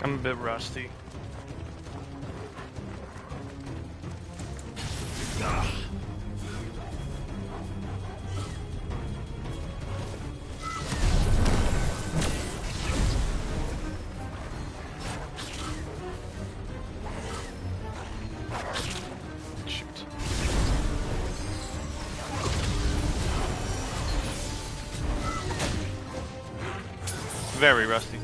I'm a bit rusty. Shoot. Very rusty.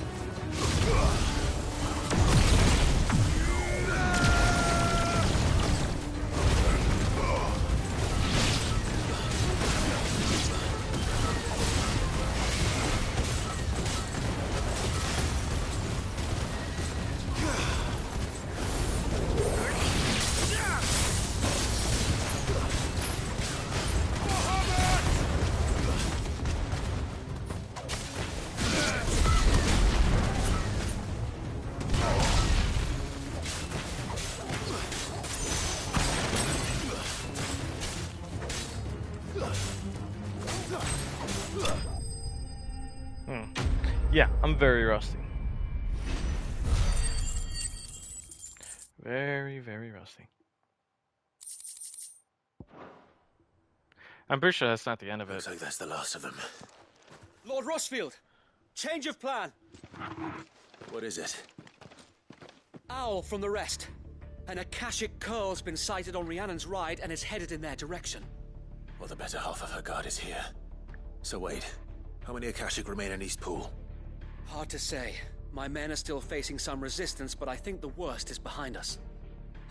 Yeah, I'm very rusty. Very, very rusty. I'm pretty sure that's not the end of it.
Looks like that's the last of them.
Lord Rossfield, change of plan.
What is it?
Owl from the rest. An Akashic curl's been sighted on Rhiannon's ride and is headed in their direction.
Well, the better half of her guard is here. So wait, how many Akashic remain in East Pool?
Hard to say. My men are still facing some resistance, but I think the worst is behind us.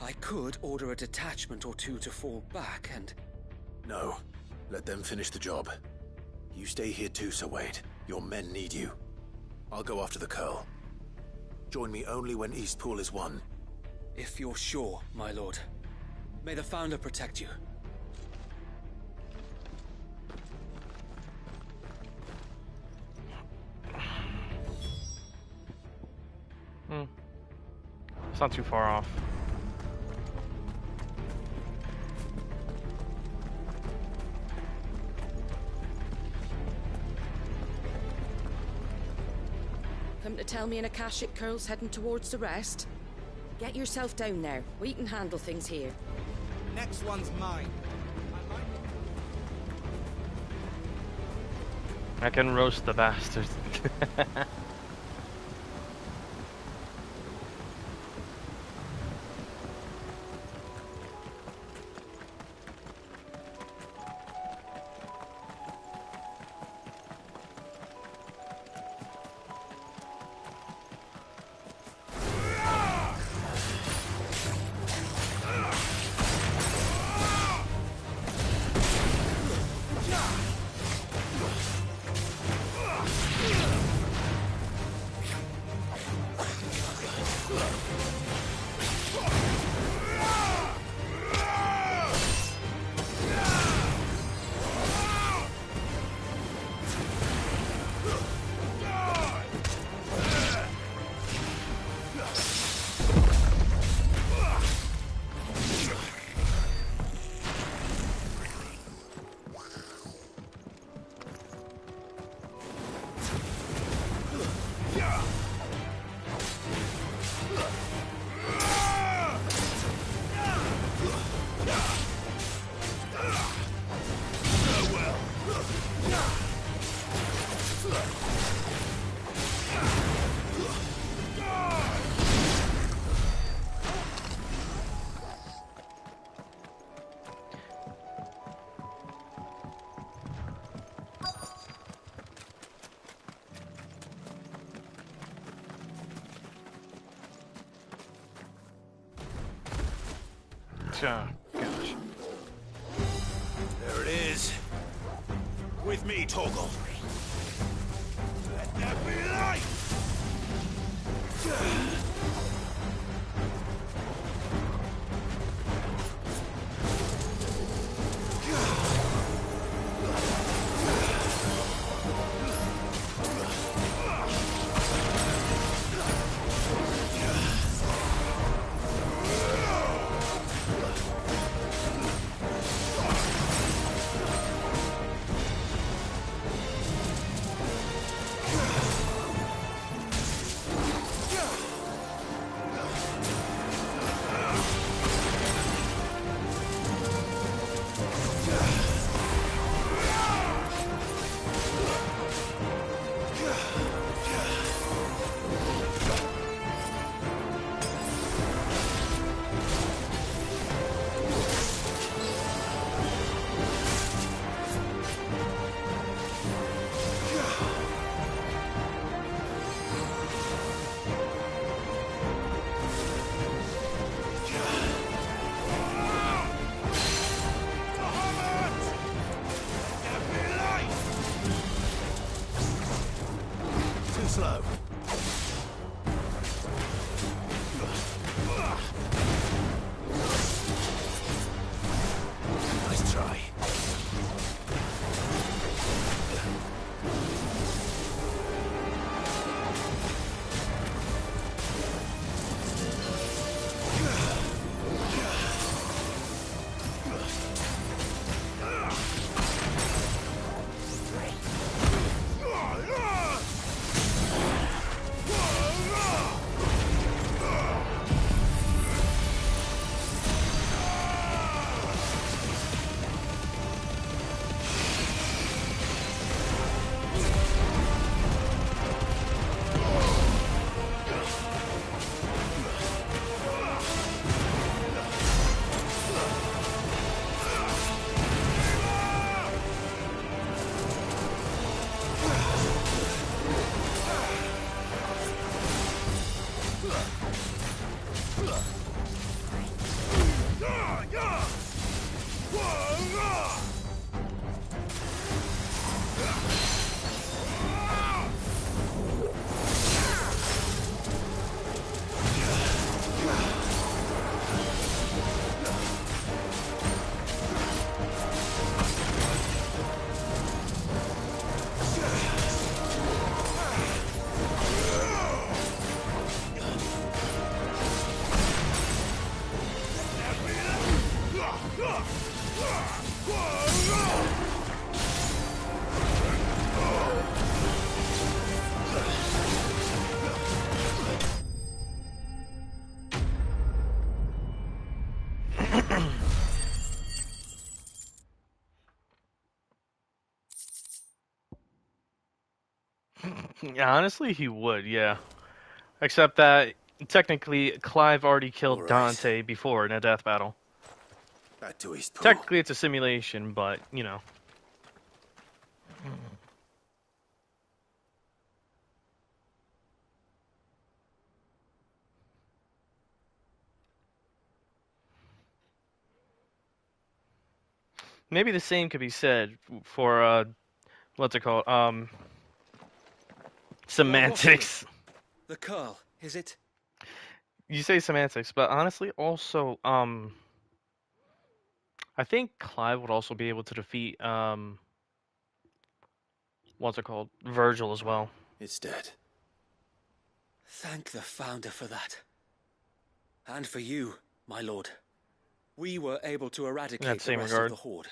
I could order a detachment or two to fall back and...
No. Let them finish the job. You stay here too, Sir Wade. Your men need you. I'll go after the Curl. Join me only when East Pool is won.
If you're sure, my lord. May the Founder protect you.
It's not too far off.
Come to tell me an Akashic curl's heading towards the rest? Get yourself down there. We can handle things here.
Next one's mine.
I can roast the bastard. gosh.
There it is. With me, Torgal. Let there be light! Slow. Nice try.
Yeah, honestly, he would, yeah. Except that, technically, Clive already killed Dante before in a death battle.
Back to East Pool.
Technically, it's a simulation, but, you know. Maybe the same could be said for, what's it called? Semantics.
The Carl, is it?
You say semantics, but honestly, also, I think Clive would also be able to defeat, what's it called? Virgil as well.
It's dead.
Thank the Founder for that. And for you, my lord. We were able to eradicate the rest of the Horde.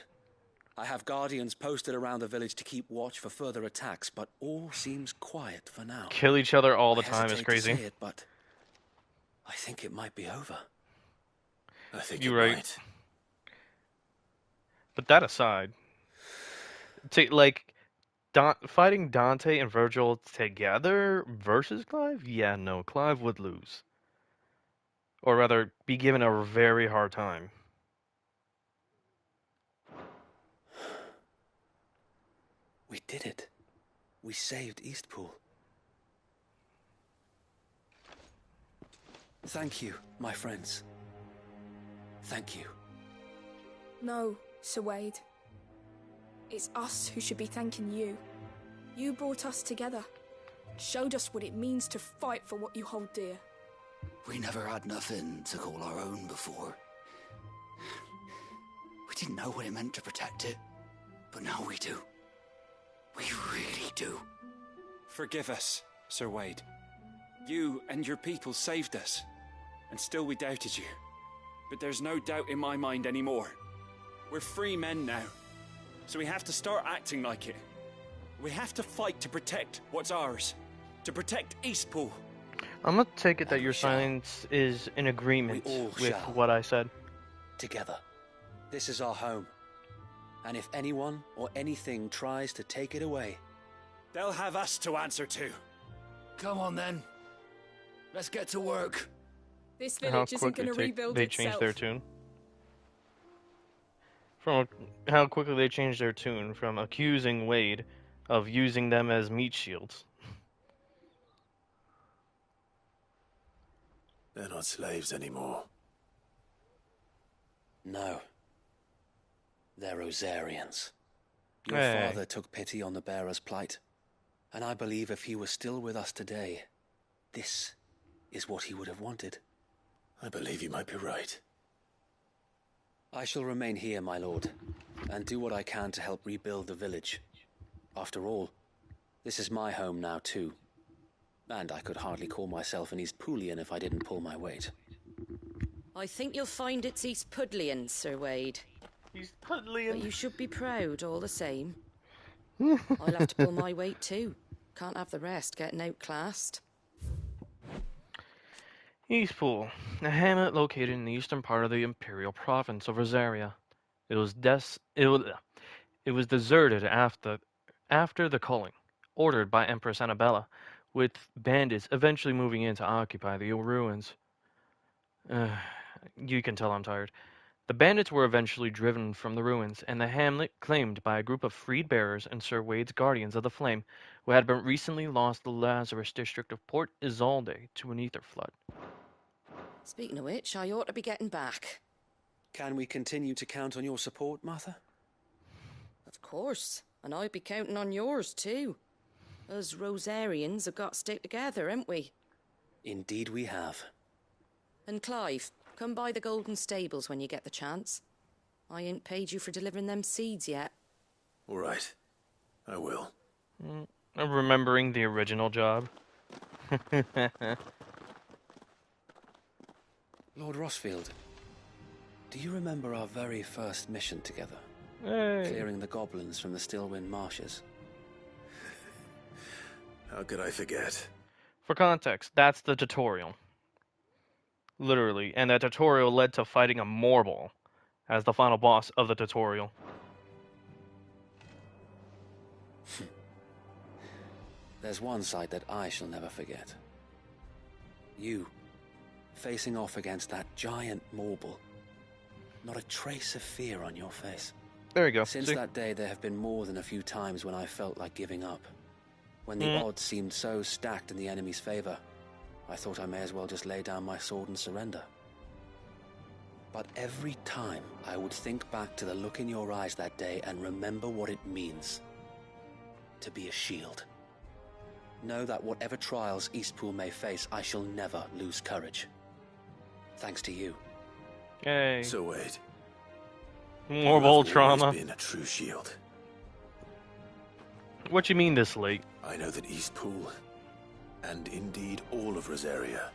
I have guardians posted around the village to keep watch for further attacks, but all seems quiet for now.
Kill each other all the time is crazy.
To say it, but I think it might be over.
I think
you're
it
right.
might.
But that aside, fighting Dante and Virgil together versus Clive? Yeah, no, Clive would lose. Or rather, be given a very hard time.
We did it. We saved Eastpool. Thank you, my friends. Thank you.
No, Sir Wade. It's us who should be thanking you. You brought us together. Showed us what it means to fight for what you hold dear.
We never had nothing to call our own before. We didn't know what it meant to protect it, but now we do. We really do.
Forgive us, Sir Wade. You and your people saved us, and still we doubted you. But there's no doubt in my mind anymore. We're free men now, so we have to start acting like it. We have to fight to protect what's ours, to protect Eastpool.
I'm gonna take it that your silence is in agreement with what I said.
Together. This is our home. And if anyone or anything tries to take it away,
they'll have us to answer to.
Come on then. Let's get to work.
This village isn't going to rebuild
they
itself.
changed their tune. From how quickly they changed their tune from accusing Wade of using them as meat shields.
They're not slaves anymore.
No. They're Rosarians. Your
Hey.
father took pity on the bearer's plight, and I believe if he was still with us today, this is what he would have wanted.
I believe you might be right.
I shall remain here, my lord, and do what I can to help rebuild the village. After all, this is my home now too, and I could hardly call myself an Eastpoolian if I didn't pull my weight.
I think you'll find it's East Pudlian, Sir Wade.
East Pudlian.
But you should be proud all the same. I'll have to pull my weight too. Can't have the rest getting outclassed.
Eastpool, a hamlet located in the eastern part of the imperial province of Rosaria. It was deserted after the culling, ordered by Empress Annabella, with bandits eventually moving in to occupy the ruins. You can tell I'm tired. The bandits were eventually driven from the ruins, and the hamlet claimed by a group of freed bearers and Sir Wade's guardians of the flame, who had been recently lost the Lazarus district of Port Isolde to an ether flood.
Speaking of which, I ought to be getting back.
Can we continue to count on your support, Martha?
Of course, and I'd be counting on yours too. Us Rosarians have got to stick together, haven't we?
Indeed we have.
And Clive, come by the Golden Stables when you get the chance. I ain't paid you for delivering them seeds yet.
All right. I will.
I'm remembering the original job.
Lord Rossfield, do you remember our very first mission together?
Hey.
Clearing the goblins from the Stillwind marshes.
How could I forget?
For context, that's the tutorial. Literally, and that tutorial led to fighting a Morbol as the final boss of the tutorial.
There's one sight that I shall never forget. You, facing off against that giant Morbol. Not a trace of fear on your face.
There you go.
Since
See?
that day, there have been more than a few times when I felt like giving up. When the odds seemed so stacked in the enemy's favor, I thought I may as well just lay down my sword and surrender. But every time, I would think back to the look in your eyes that day and remember what it means to be a shield. Know that whatever trials Eastpool may face, I shall never lose courage. Thanks to you.
Yay.
So wait.
Morbol trauma.
Been a true shield.
What you mean this late?
I know that Eastpool, and indeed all of Rosaria,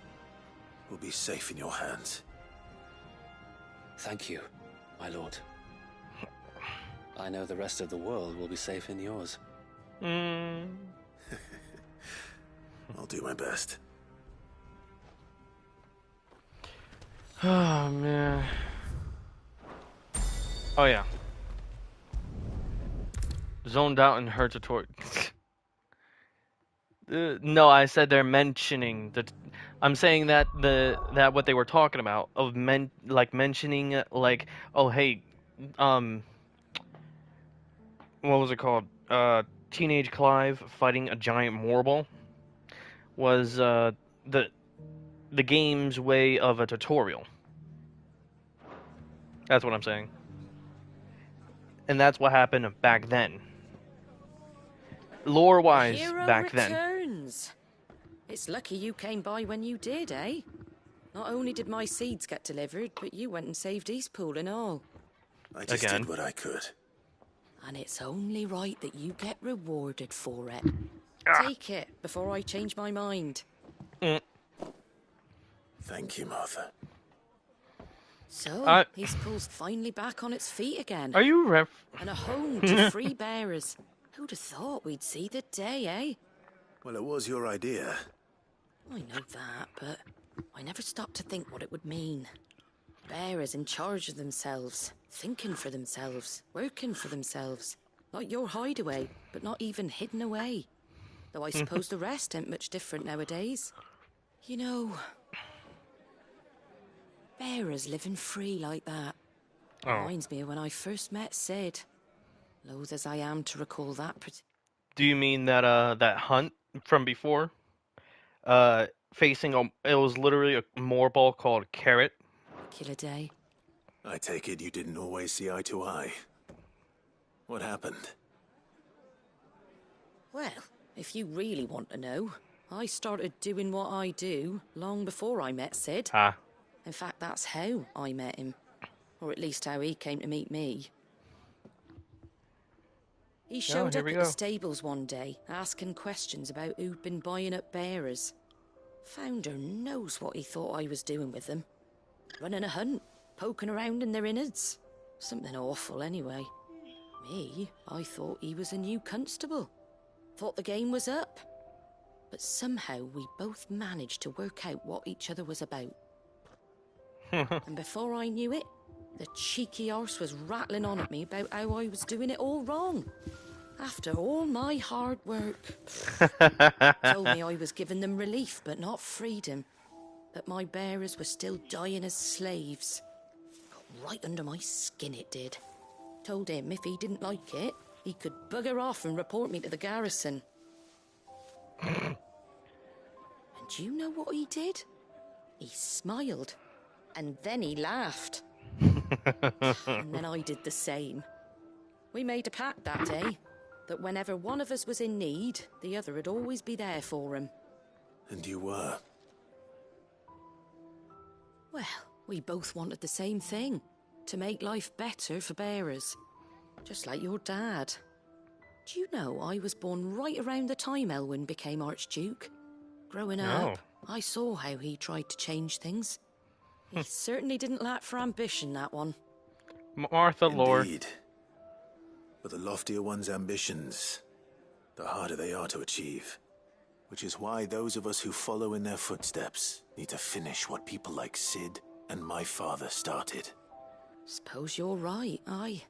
will be safe in your hands.
Thank you, my lord. I know the rest of the world will be safe in yours.
I'll do my best.
Oh, man. Oh, yeah. Zoned out in her tutorial. No, I said they're mentioning the. I'm saying that that what they were talking about of mentioning like, oh hey, what was it called? Teenage Clive fighting a giant Morbol was the game's way of a tutorial. That's what I'm saying.
and that's what happened back then. Lore-wise,
Hero
back then.
returns. It's lucky you came by when you did, eh? Not only did my seeds get delivered, but you went and saved Eastpool and all.
I just did what I could.
And it's only right that you get rewarded for it. Take it before I change my mind.
Thank you, Martha.
So, Eastpool's finally back on its feet again.
Are you
And a home to free bearers. Who'd have thought we'd see the day, eh?
Well, it was your idea.
I know that, but I never stopped to think what it would mean. Bearers in charge of themselves, thinking for themselves, working for themselves. Not your hideaway, but not even hidden away. Though I suppose the rest ain't much different nowadays. You know, bearers living free like that. Reminds me of when I first met Sid. Loath as I am to recall that.
Do you mean that that hunt from before? Facing it was literally a moorball called Carrot.
Killer day.
I take it you didn't always see eye to eye. What happened?
Well, if you really want to know, I started doing what I do long before I met Sid. In fact, that's how I met him. Or at least how he came to meet me. He showed up at the stables one day, asking questions about who'd been buying up bearers. Founder knows what he thought I was doing with them. Running a hunt, poking around in their innards. Something awful, anyway. Me, I thought he was a new constable. Thought the game was up. But somehow we both managed to work out what each other was about. And before I knew it, the cheeky arse was rattling on at me about how I was doing it all wrong. After all my hard work. Told me I was giving them relief, but not freedom. That my bearers were still dying as slaves. Got right under my skin, it did. Told him if he didn't like it, he could bugger off and report me to the garrison. And do you know what he did? He smiled. And then he laughed. And then I did the same. We made a pact that day, that whenever one of us was in need, the other would always be there for him.
And you were?
Well, we both wanted the same thing. To make life better for bearers. Just like your dad. Do you know I was born right around the time Elwyn became Archduke? Growing up, I saw how he tried to change things. He certainly didn't lack for ambition, that one.
Martha Lore.
Indeed. But the loftier one's ambitions, the harder they are to achieve. Which is why those of us who follow in their footsteps need to finish what people like Sid and my father started.
Suppose you're right, aye.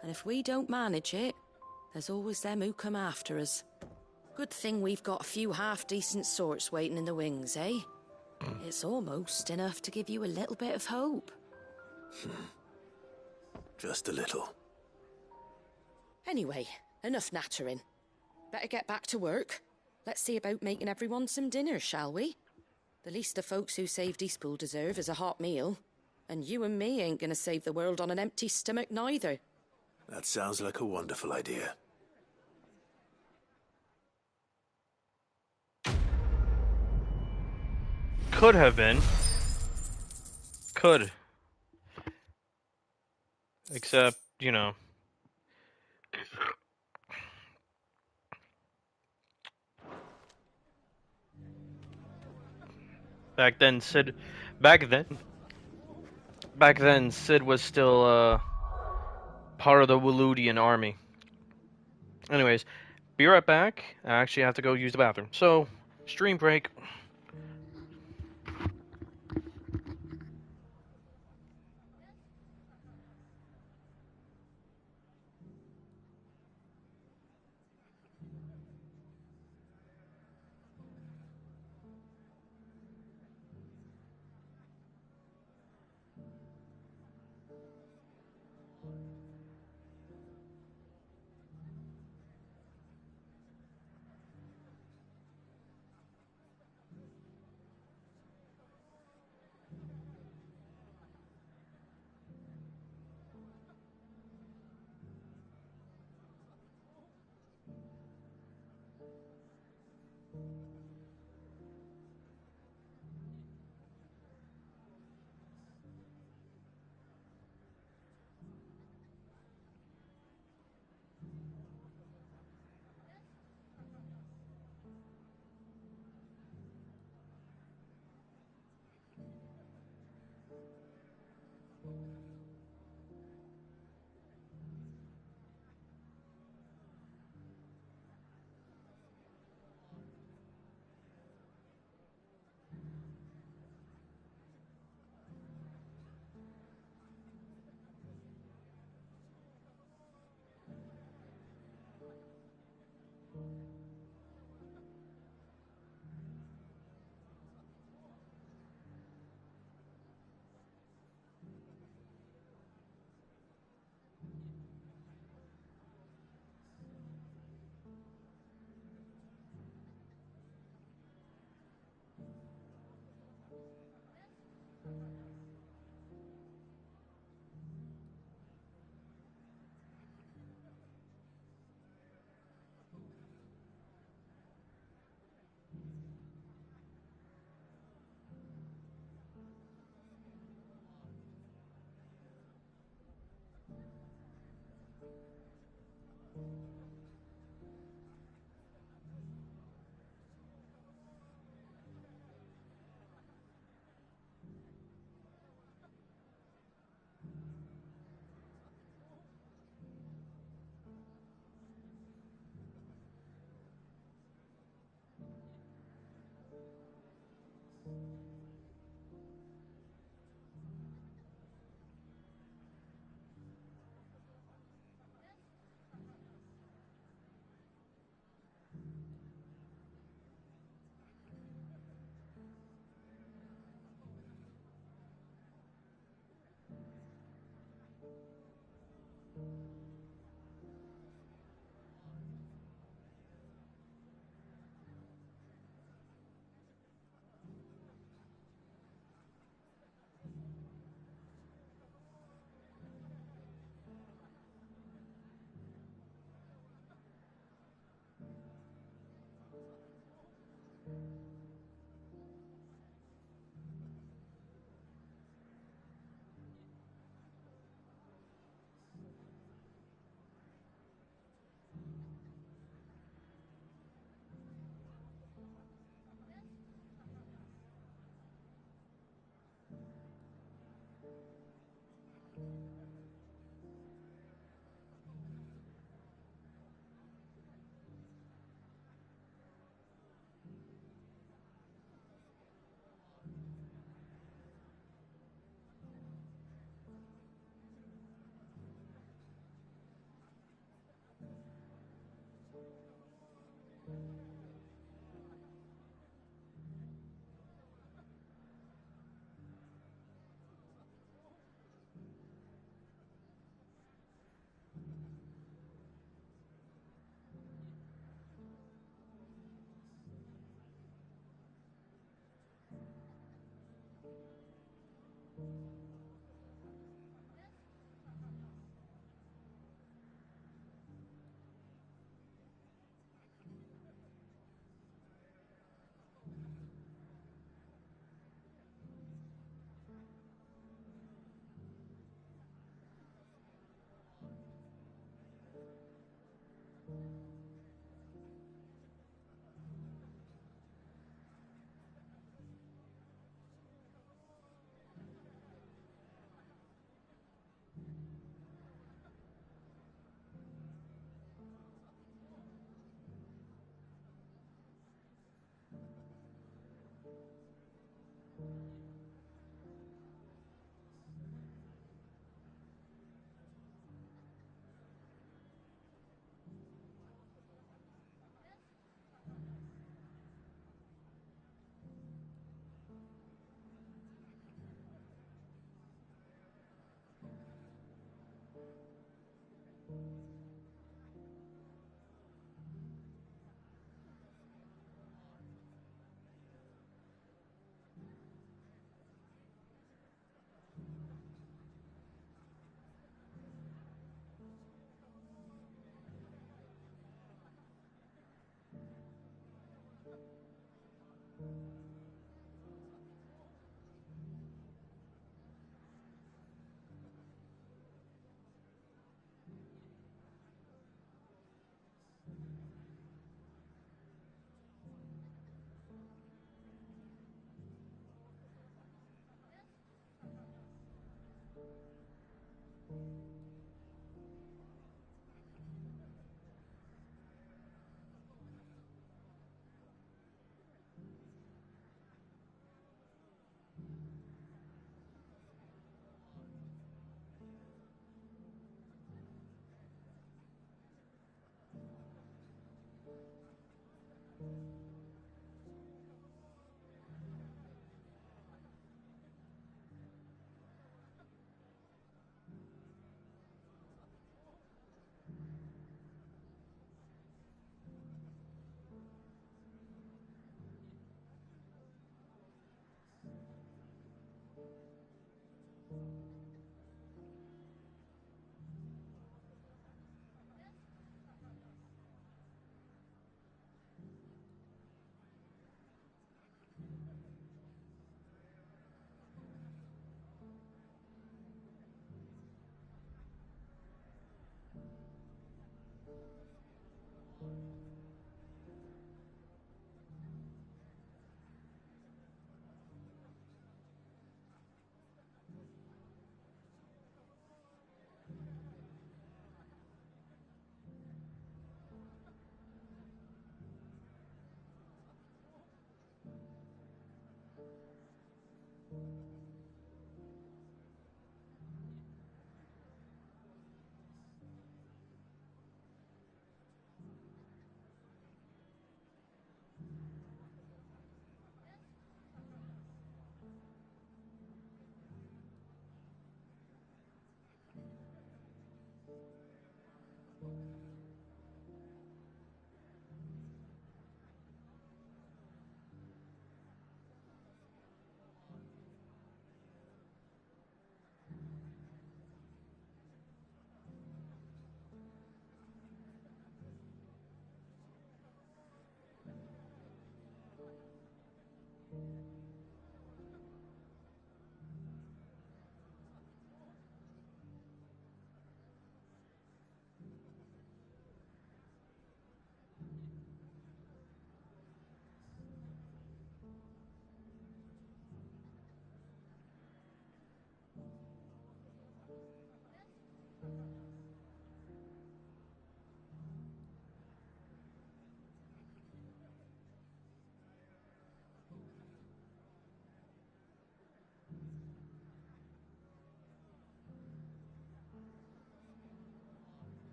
And if we don't manage it, there's always them who come after us. Good thing we've got a few half-decent sorts waiting in the wings, eh? It's almost enough to give you a little bit of hope.
Just a little.
Anyway, enough nattering. Better get back to work. Let's see about making everyone some dinner, shall we? The least the folks who saved Eastpool deserve is a hot meal. And you and me ain't gonna save the world on an empty stomach neither.
That sounds like a wonderful idea.
Could have been. Could. Except, you know. Back then, Sid was still, part of the Waludian army. Anyways, be right back. I actually have to go use the bathroom. So, stream break.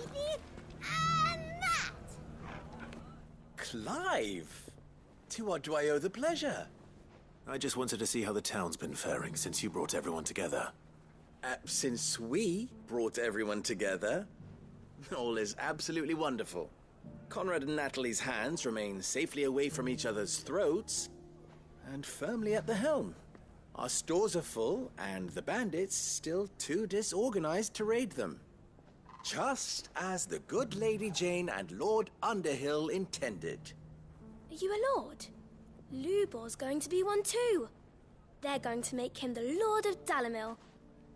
and that!
Clive! To what do I owe the pleasure?
I just wanted to see how the town's been faring since you brought everyone together.
Since we brought everyone together, all is absolutely wonderful. Conrad and Natalie's hands remain safely away from each other's throats and firmly at the helm. Our stores are full, and the bandits still too disorganized to raid them. Just as the good Lady Jane and Lord Underhill intended.
Are you a lord? Lubor's going to be one too. They're going to make him the Lord of Dalimil,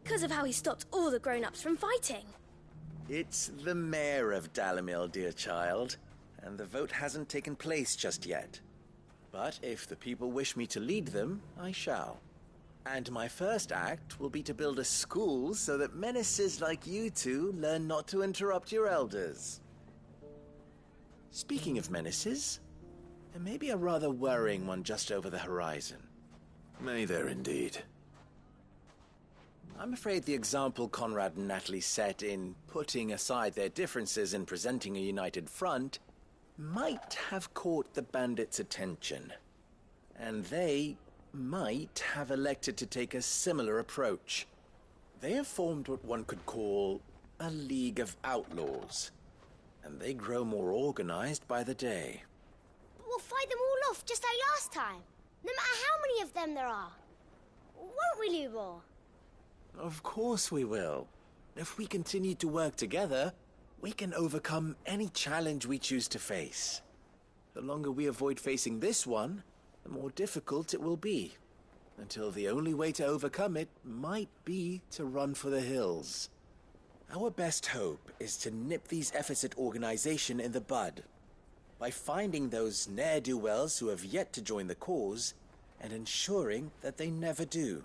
because of how he stopped all the grown-ups from fighting.
It's the mayor of Dalimil, dear child, and the vote hasn't taken place just yet. But if the people wish me to lead them, I shall. And my first act will be to build a school so that menaces like you two learn not to interrupt your elders. Speaking of menaces, there may be a rather worrying one just over the horizon.
May there indeed.
I'm afraid the example Conrad and Natalie set in putting aside their differences and presenting a united front might have caught the bandits' attention. And they might have elected to take a similar approach. They have formed what one could call a League of Outlaws, and they grow more organized by the day.
But we'll fight them all off just like last time, no matter how many of them there are. Won't we, Lubor?
Of course we will. If we continue to work together, we can overcome any challenge we choose to face. The longer we avoid facing this one, the more difficult it will be, until the only way to overcome it might be to run for the hills. Our best hope is to nip these efforts at organization in the bud, by finding those ne'er-do-wells who have yet to join the cause, and ensuring that they never do.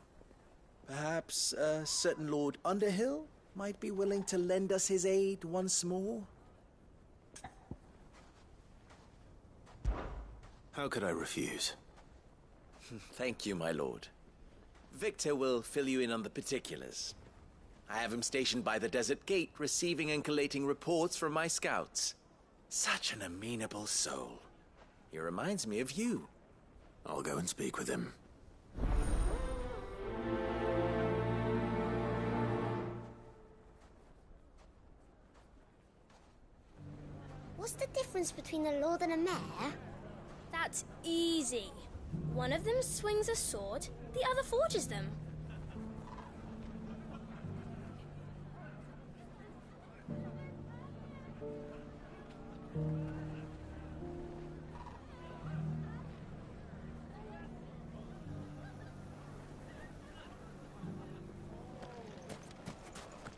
Perhaps a certain Lord Underhill might be willing to lend us his aid once more?
How could I refuse?
Thank you, my lord. Victor will fill you in on the particulars. I have him stationed by the desert gate, receiving and collating reports from my scouts. Such an amenable soul. He reminds me of you.
I'll go and speak with him.
What's the difference between a lord and a mayor?
That's easy. One of them swings a sword, the other forges them.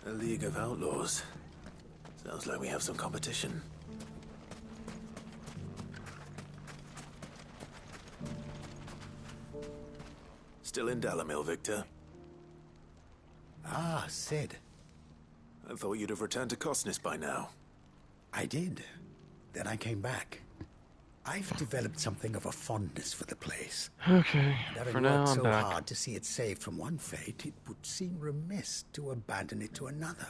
A League of Outlaws. Sounds like we have some competition. Still in Dalimil, Victor?
Ah, Sid.
I thought you'd have returned to Cosnis by now.
I did. Then I came back. I've developed something of a fondness for the place.
Okay,
And having
for now
worked
I'm
so
back.
hard to see it saved from one fate, it would seem remiss to abandon it to another.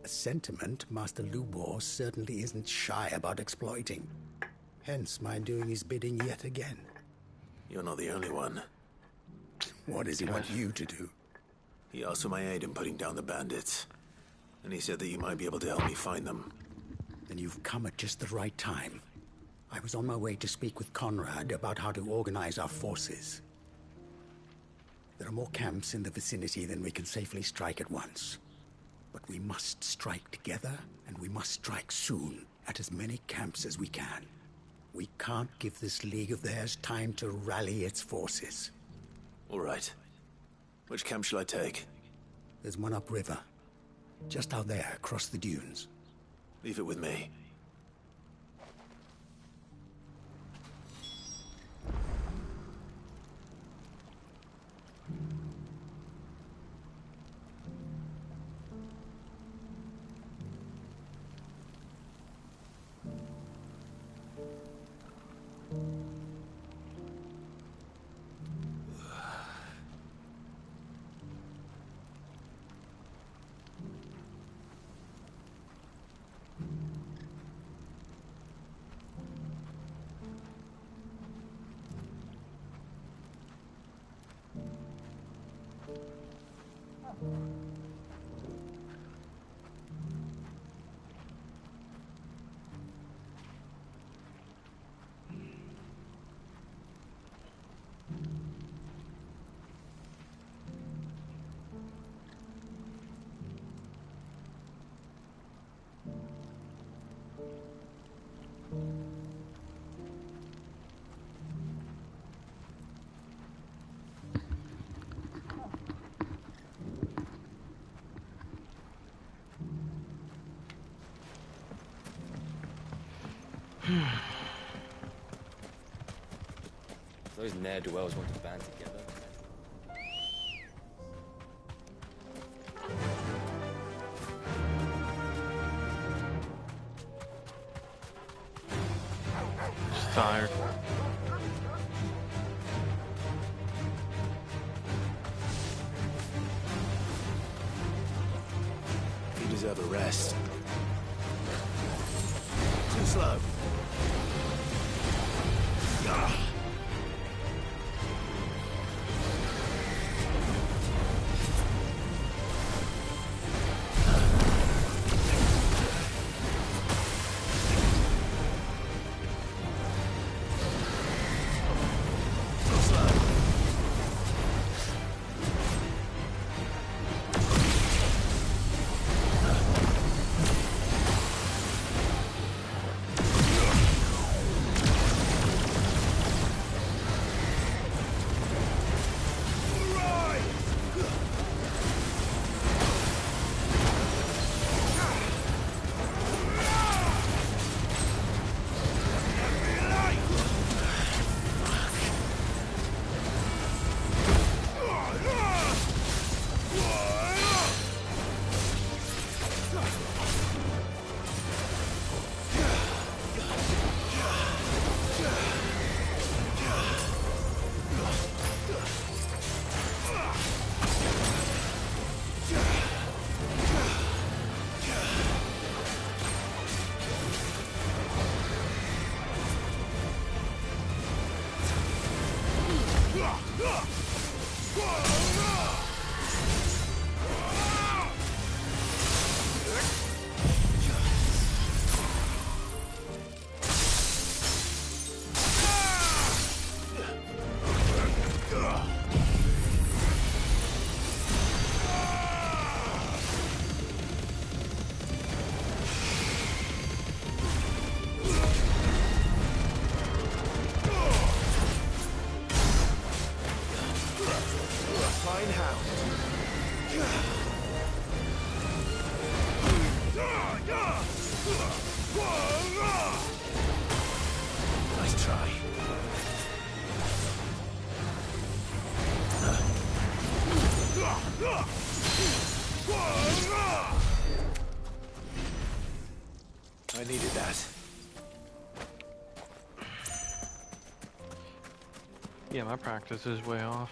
A sentiment Master Lubor certainly isn't shy about exploiting. Hence my doing his bidding yet again.
You're not the only one.
What does he want you to do?
He asked for my aid in putting down the bandits. And he said that you might be able to help me find them.
Then you've come at just the right time. I was on my way to speak with Conrad about how to organize our forces. There are more camps in the vicinity than we can safely strike at once. But we must strike together, and we must strike soon at as many camps as we can. We can't give this league of theirs time to rally its forces.
All right. Which camp shall I take?
There's one upriver. Just out there, across the dunes.
Leave it with me.
Those ne'er-do-wells want to band together.
Just tired.
You deserve a rest. Too slow. Nice try. I needed that.
Yeah, my practice is way off.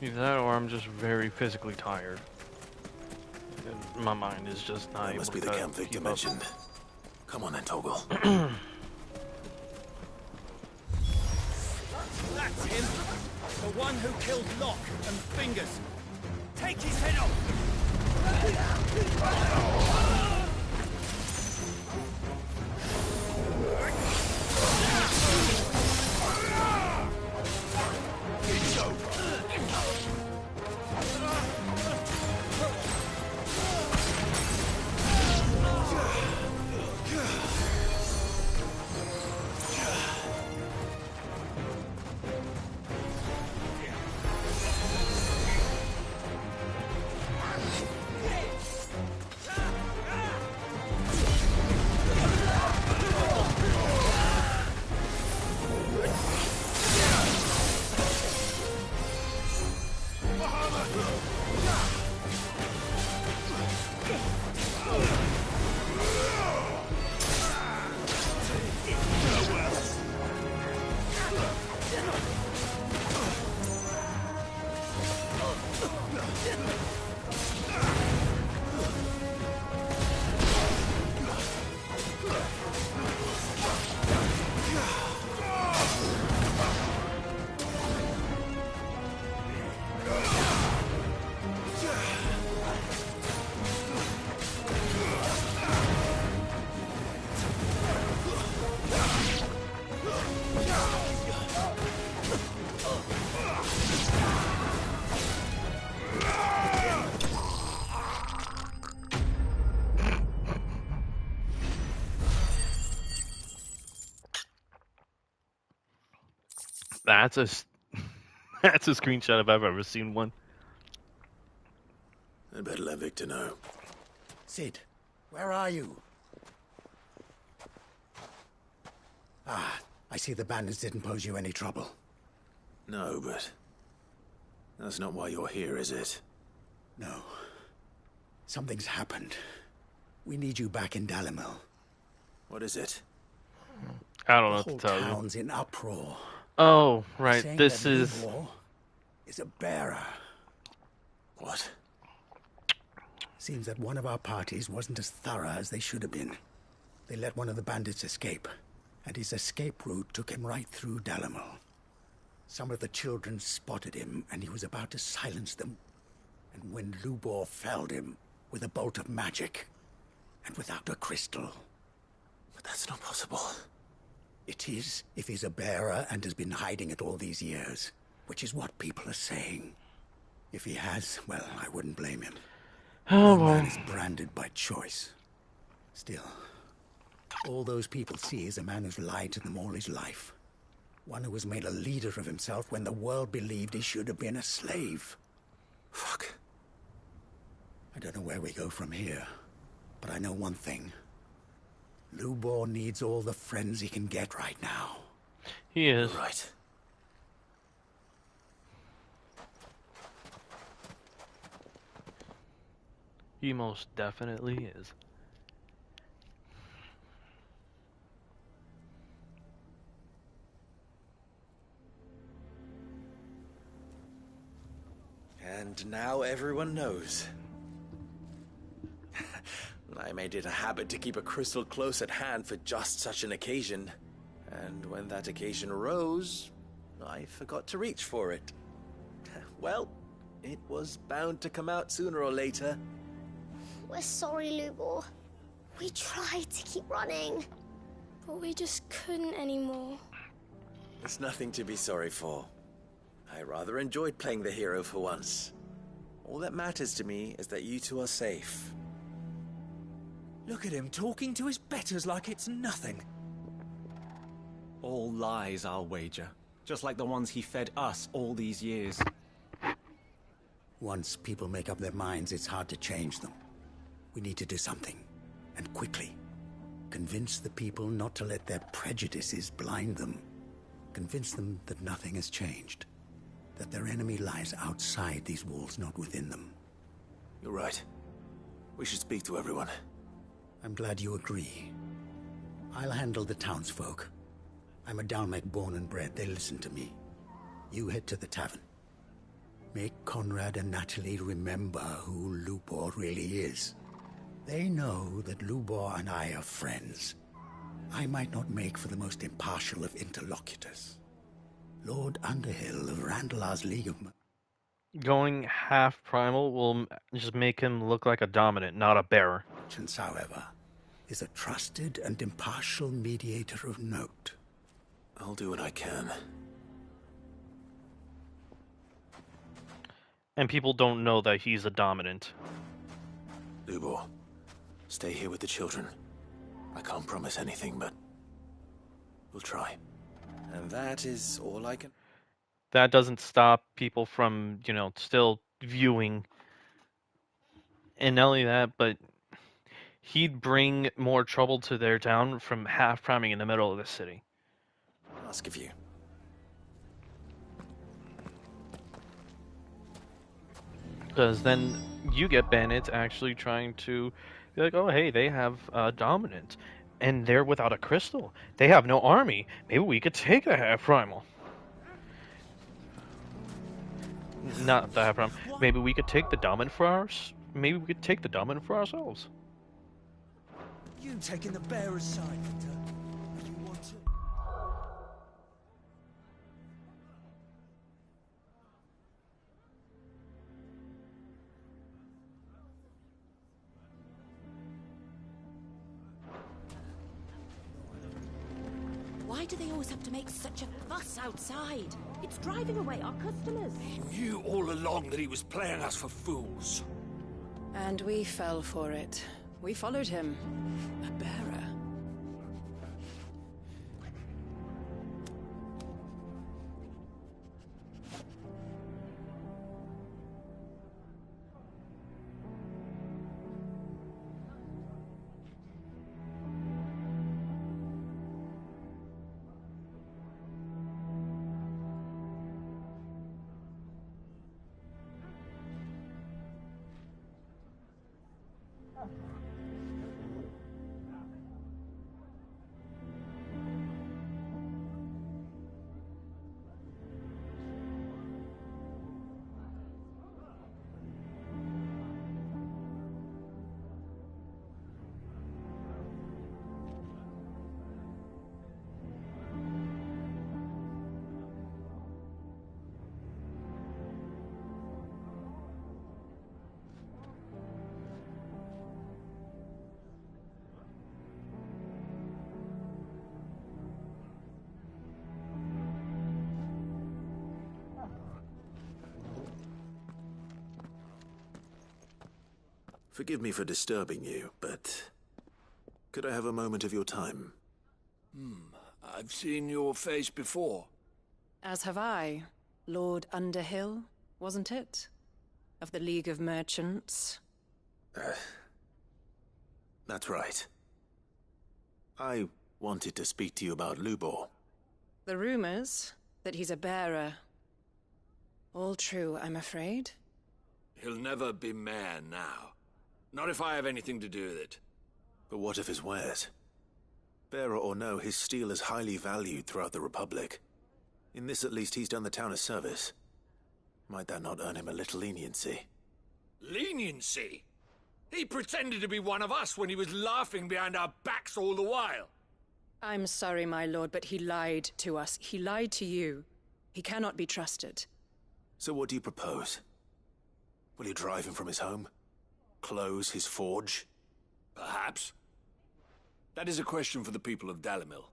Either that or I'm just very physically tired. And my mind is just not
That
able
must be
to
the camp Victor
keep up.
mentioned. Come on then, Toggle.
That's him. The one who killed Locke and Fingers. Take his head off!
It's over.
That's a that's a screenshot if I've ever seen one.
I'd better let Victor know.
Sid, where are you?
I see the bandits didn't pose you any trouble.
No, but that's not why you're here, is it?
No. Something's happened. We need you back in Dalimil.
What is it?
I don't know
The
what to
whole
tell you.
town's in uproar.
Oh, right.
Saying
This
that
is...
Lubor is a bearer.
What?
Seems that one of our parties wasn't as thorough as they should have been. They let one of the bandits escape, and his escape route took him right through Dalimil. Some of the children spotted him, and he was about to silence them. And when Lubor felled him with a bolt of magic, and without a crystal.
But that's not possible.
It is, if he's a bearer and has been hiding it all these years, which is what people are saying. If he has, well, I wouldn't blame him.
Oh,
no man
boy.
is branded by choice. Still, all those people see is a man who's lied to them all his life. One who has made a leader of himself when the world believed he should have been a slave.
Fuck.
I don't know where we go from here, but I know one thing. Lubor needs all the friends he can get right now.
He is.
Right.
He most definitely is.
And now everyone knows. I made it a habit to keep a crystal close at hand for just such an occasion. And when that occasion arose, I forgot to reach for it. Well, it was bound to come out sooner or later.
We're sorry, Lubor. We tried to keep running.
But we just couldn't anymore.
There's nothing to be sorry for. I rather enjoyed playing the hero for once. All that matters to me is that you two are safe.
Look at him talking to his betters like it's nothing. All lies, I'll wager. Just like the ones he fed us all these years.
Once people make up their minds, it's hard to change them. We need to do something, and quickly. Convince the people not to let their prejudices blind them. Convince them that nothing has changed. That their enemy lies outside these walls, not within them.
You're right. We should speak to everyone.
I'm glad you agree. I'll handle the townsfolk. I'm a Dalmec born and bred. They listen to me. You head to the tavern. Make Conrad and Natalie remember who Lubor really is. They know that Lubor and I are friends. I might not make for the most impartial of interlocutors. Lord Underhill of Randalar's League of...
Going half primal will just make him look like a dominant, not a bearer.
Chance, however, is a trusted and impartial mediator of note.
I'll do what I can.
And people don't know that he's a dominant.
Lubor, stay here with the children. I can't promise anything, but we'll try.
And that is all I can...
That doesn't stop people from, still viewing. And not only that, but he'd bring more trouble to their town from half priming in the middle of the city.
Ask of you.
Because then you get bandits actually trying to be like, oh, hey, they have dominant. And they're without a crystal. They have no army. Maybe we could take the half primal. Not the half primal. Maybe we could take the dominant for ours. Maybe we could take the dominant for ourselves.
You taking the bearer's side, Victor. You want to...
Why do they always have to make such a fuss outside? It's driving away our customers.
He knew all along that he was playing us for fools.
And we fell for it. We followed him. A bearer.
Forgive me for disturbing you, but could I have a moment of your time?
I've seen your face before.
As have I. Lord Underhill, wasn't it? Of the League of Merchants.
That's right. I wanted to speak to you about Lubor.
The rumors that he's a bearer. All true, I'm afraid.
He'll never be mayor now. Not if I have anything to do with it.
But what of his wares? Bearer or no, his steel is highly valued throughout the Republic. In this at least, he's done the town a service. Might that not earn him a little leniency?
Leniency? He pretended to be one of us when he was laughing behind our backs all the while.
I'm sorry, my lord, but he lied to us. He lied to you. He cannot be trusted.
So what do you propose? Will you drive him from his home? Close his forge?
Perhaps. That is a question for the people of Dalimil.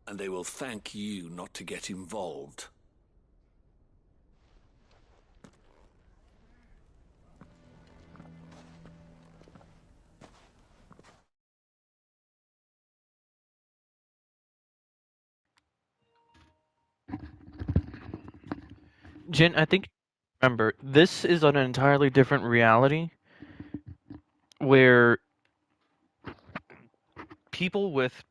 And they will thank you not to get involved.
Jin, I think, remember, this is an entirely different reality where people with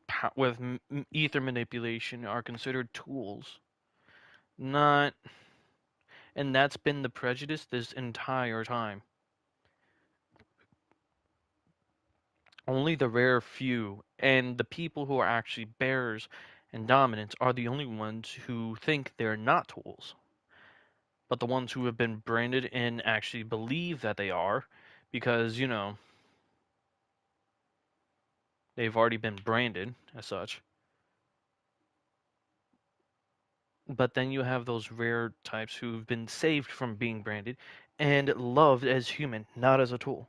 ether manipulation are considered tools, not, and that's been the prejudice this entire time. Only the rare few and the people who are actually bearers and dominants are the only ones who think they're not tools. But the ones who have been branded and actually believe that they are, because, you know, they've already been branded as such. But then you have those rare types who've been saved from being branded and loved as human, not as a tool.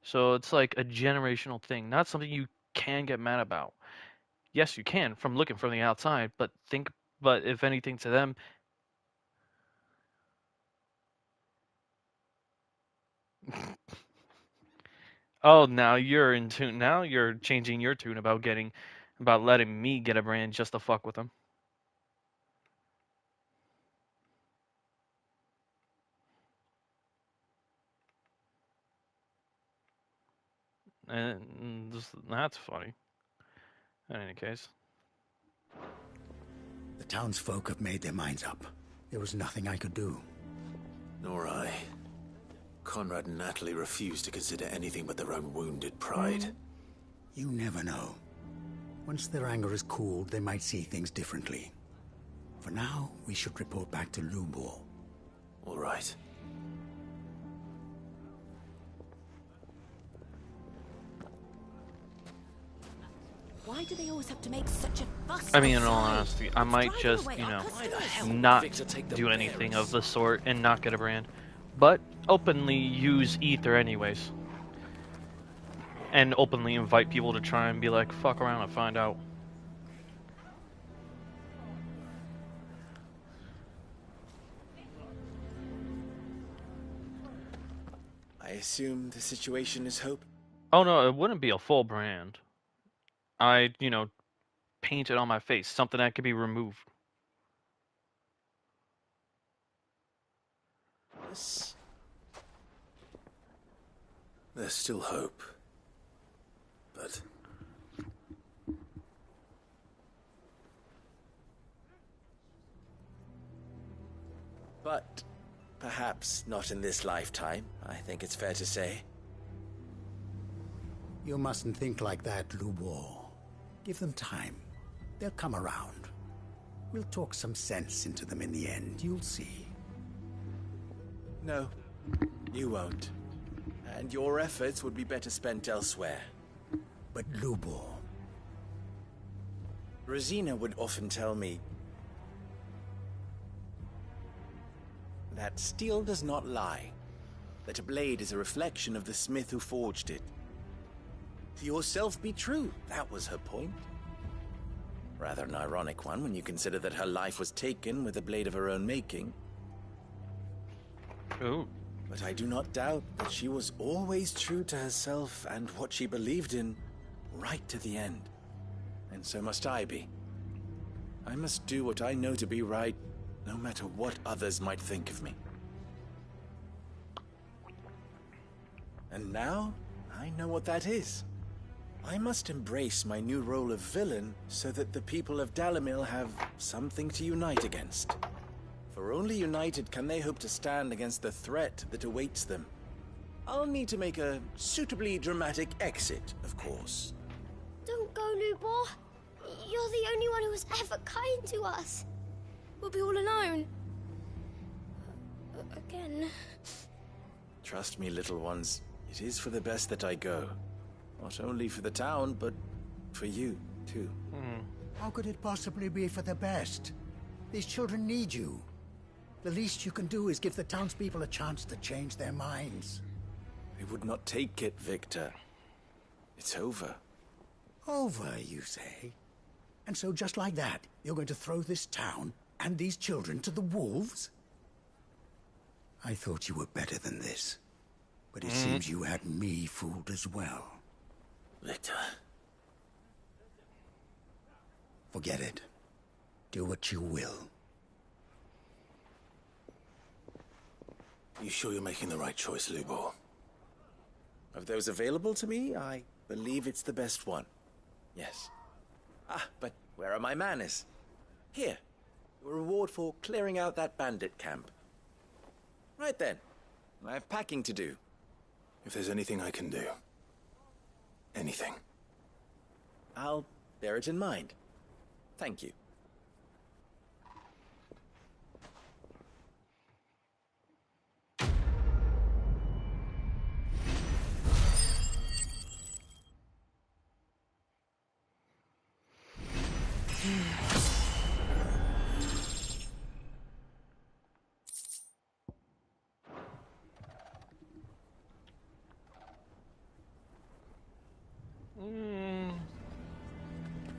So it's like a generational thing, not something you can get mad about. Yes, you can from looking from the outside, but if anything to them, oh, now you're in tune. Now you're changing your tune about letting me get a brand just to fuck with them. And that's funny. In any case.
The townsfolk have made their minds up. There was nothing I could do.
Nor I. Conrad and Natalie refused to consider anything but their own wounded pride.
You never know. Once their anger is cooled, they might see things differently. For now, we should report back to Lubor.
All right.
Why do they always have to make such a fuss?
I mean, in all honesty, I might just, you know, not do anything of the sort and not get a brand. But openly use Ether anyways. And openly invite people to try and be like, fuck around and find out.
I assume the situation is hope?
Oh no, it wouldn't be a full brand. I'd, you know, paint it on my face, something that could be removed.
There's still hope. But...
But perhaps not in this lifetime, I think it's fair to say.
You mustn't think like that, Lubor. Give them time. They'll come around. We'll talk some sense into them in the end, you'll see.
No, you won't. And your efforts would be better spent elsewhere.
But Lubor...
Rosina would often tell me that steel does not lie. That a blade is a reflection of the smith who forged it. To yourself be true, that was her point. Rather an ironic one when you consider that her life was taken with a blade of her own making.
Ooh.
But I do not doubt that she was always true to herself and what she believed in, right to the end. And so must I be. I must do what I know to be right, no matter what others might think of me. And now, I know what that is. I must embrace my new role of villain so that the people of Dalimil have something to unite against. For only united can they hope to stand against the threat that awaits them. I'll need to make a suitably dramatic exit, of course.
Don't go, Lubor. You're the only one who was ever kind to us. We'll be all alone. Again.
Trust me, little ones. It is for the best that I go. Not only for the town, but for you, too.
How could it possibly be for the best? These children need you. The least you can do is give the townspeople a chance to change their minds.
They would not take it, Victor. It's over.
Over, you say? And so just like that, you're going to throw this town and these children to the wolves? I thought you were better than this. But it seems you had me fooled as well.
Victor.
Forget it. Do what you will.
You sure you're making the right choice, Lubor?
Of those available to me, I believe it's the best one. Yes. Ah, but where are my manners? Here. A reward for clearing out that bandit camp. Right then. I have packing to do.
If there's anything I can do. Anything.
I'll bear it in mind. Thank you.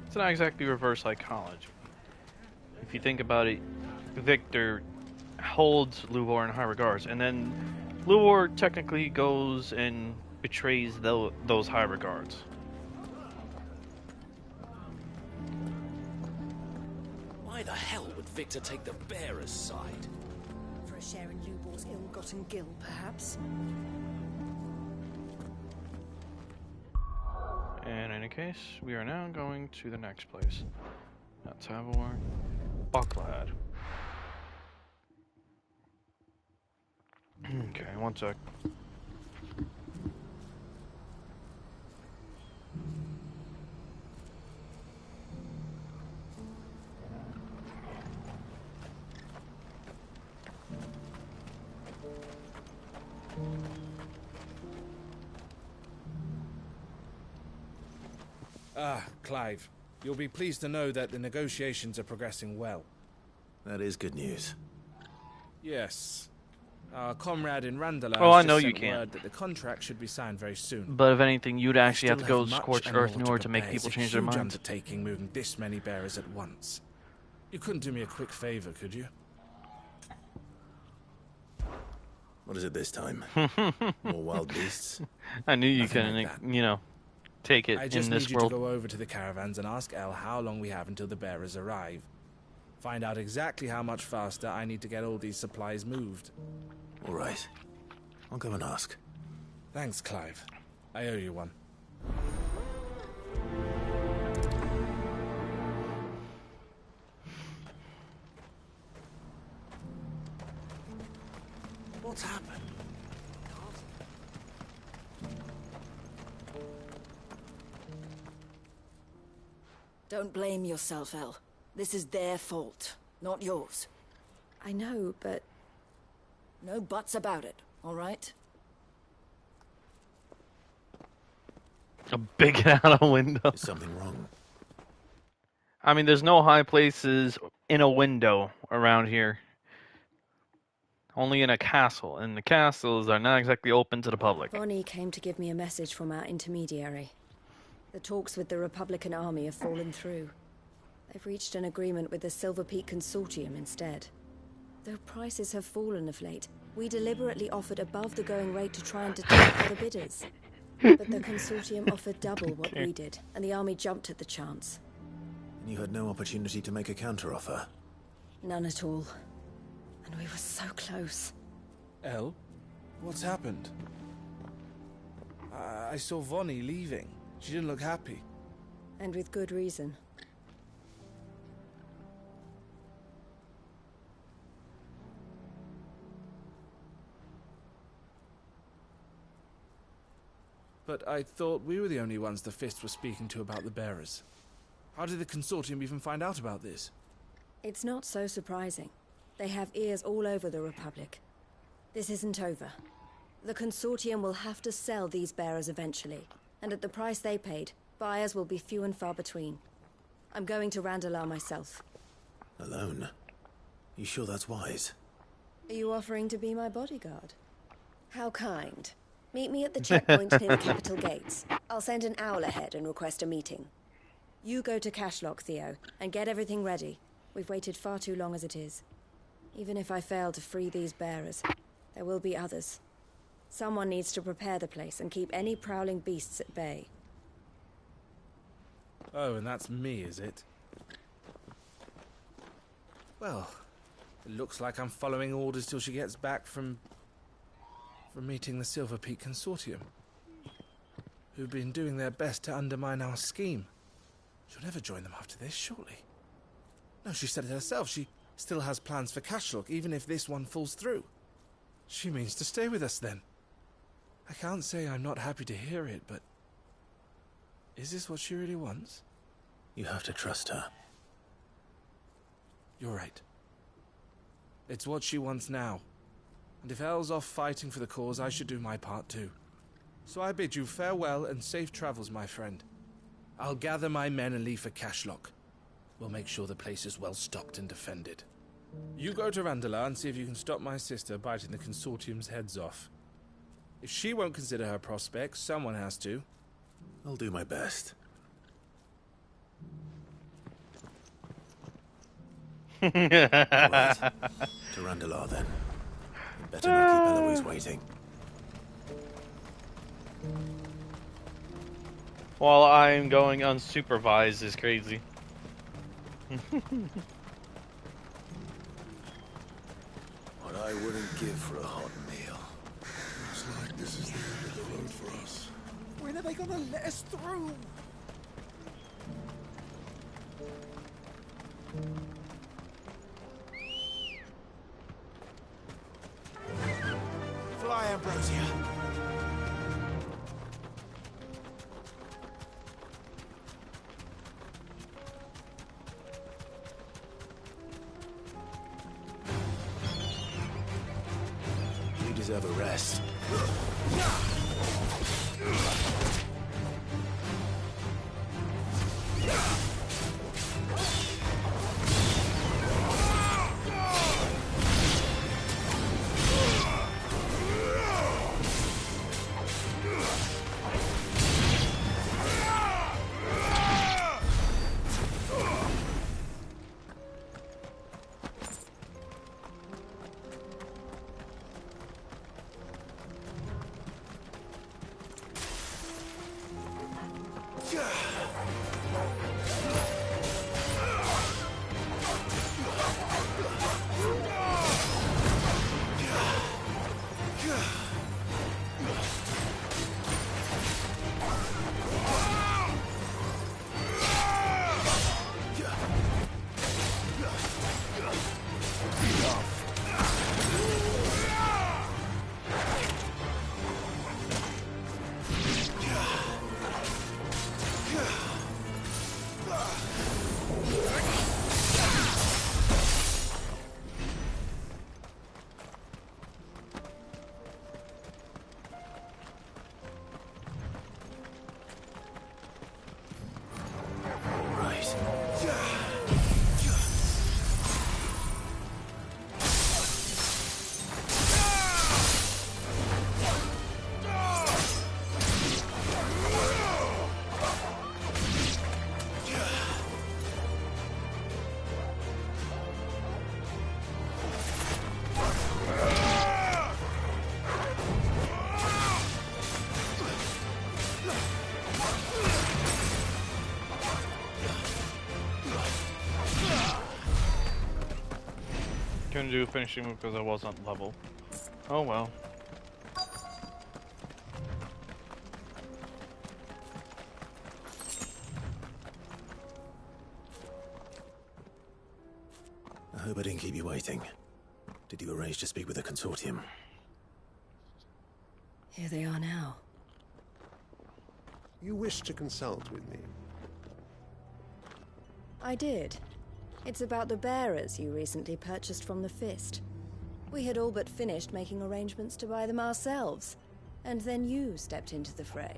It's not exactly reverse psychology. If you think about it, Victor holds Lubor in high regards, and then Lubor technically goes and betrays those high regards.
Why the hell would Victor take the bearer's side?
For a share in Lubor's ill-gotten gil, perhaps?
In any case, we are now going to the next place. Not Tavor, Bucklad. Okay, one sec.
Ah, Clive. You'll be pleased to know that the negotiations are progressing well.
That is good news.
Yes. Our comrade in Randala
Oh, I
has
know
just
you
sent
can't.
word that the contract should be signed very soon.
But if anything, you'd actually have to
Still
go
much
scorched
and
earth
more
in
to
order to make
prepare.
people
It's a
change their
huge
minds.
undertaking moving this many bearers at once. You couldn't do me a quick favor, could you?
What is it this time? More wild beasts?
I knew you
Nothing
couldn't,
like that.
you know, take it
I
in
just
this
need you
world.
to go over to the caravans and ask El how long we have until the bearers arrive. Find out exactly how much faster I need to get all these supplies moved.
All right. I'll go and ask.
Thanks, Clive. I owe you one.
What's happened?
Don't blame yourself, El. This is their fault, not yours.
I know, but...
No buts about it, all right?
A big out a window.
Is something wrong?
I mean, there's no high places in a window around here. Only in a castle, and the castles are not exactly open to the public.
Bonnie came to give me a message from our intermediary. The talks with the Republican army have fallen through. They've reached an agreement with the Silver Peak Consortium instead.
Though prices have fallen of late, we deliberately offered above the going rate to try and deter other bidders. But the consortium offered double what we did, and the army jumped at the chance.
And you had no opportunity to make a counteroffer?
None at all. And we were so close.
Elle? What's happened? I saw Vonnie leaving. She didn't look happy.
And with good reason.
But I thought we were the only ones the Fist were speaking to about the bearers. How did the consortium even find out about this?
It's not so surprising. They have ears all over the Republic. This isn't over. The consortium will have to sell these bearers eventually, and at the price they paid, buyers will be few and far between. I'm going to Randalar myself.
Alone? You sure that's wise?
Are you offering to be my bodyguard? How kind. Meet me at the checkpoint near the capital gates. I'll send an owl ahead and request a meeting. You go to Cashlock, Theo, and get everything ready. We've waited far too long as it is. Even if I fail to free these bearers, there will be others. Someone needs to prepare the place and keep any prowling beasts at bay.
Oh, and that's me, is it? Well, it looks like I'm following orders till she gets back from meeting the Silver Peak Consortium, who've been doing their best to undermine our scheme. She'll never join them after this, surely. No, she said it herself. She still has plans for Cashlock, even if this one falls through. She means to stay with us, then. I can't say I'm not happy to hear it, but... is this what she really wants?
You have to trust her.
You're right. It's what she wants now. And if Elle's off fighting for the cause, I should do my part too. So I bid you farewell and safe travels, my friend. I'll gather my men and leave for Cashlock. We'll make sure the place is well stocked and defended. You go to Randalar and see if you can stop my sister biting the consortium's heads off. If she won't consider her prospects, someone has to.
I'll do my best. Right. To Randalar, then. Better not keep Eloise waiting.
While I'm going unsupervised is crazy.
What I wouldn't give for a hot meal.
Looks like this is the end of the road for us.
When are they gonna let us through? Fly, Ambrosia.
You deserve a rest.
Couldn't do a finishing move because I wasn't level. Oh well.
I hope I didn't keep you waiting. Did you arrange to speak with the consortium?
Here they are now.
You wish to consult with me?
I did. It's about the bearers you recently purchased from the Fist. We had all but finished making arrangements to buy them ourselves, and then you stepped into the fray.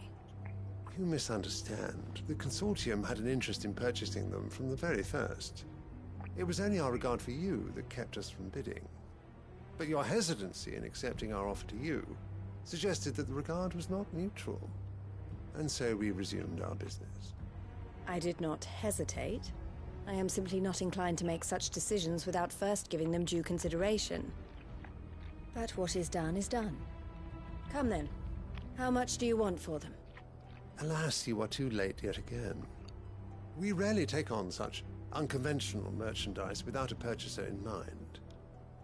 You misunderstand. The consortium had an interest in purchasing them from the very first. It was only our regard for you that kept us from bidding. But your hesitancy in accepting our offer to you suggested that the regard was not mutual. And so we resumed our business.
I did not hesitate. I am simply not inclined to make such decisions without first giving them due consideration. But what is done is done. Come then. How much do you want for them?
Alas, you are too late yet again. We rarely take on such unconventional merchandise without a purchaser in mind.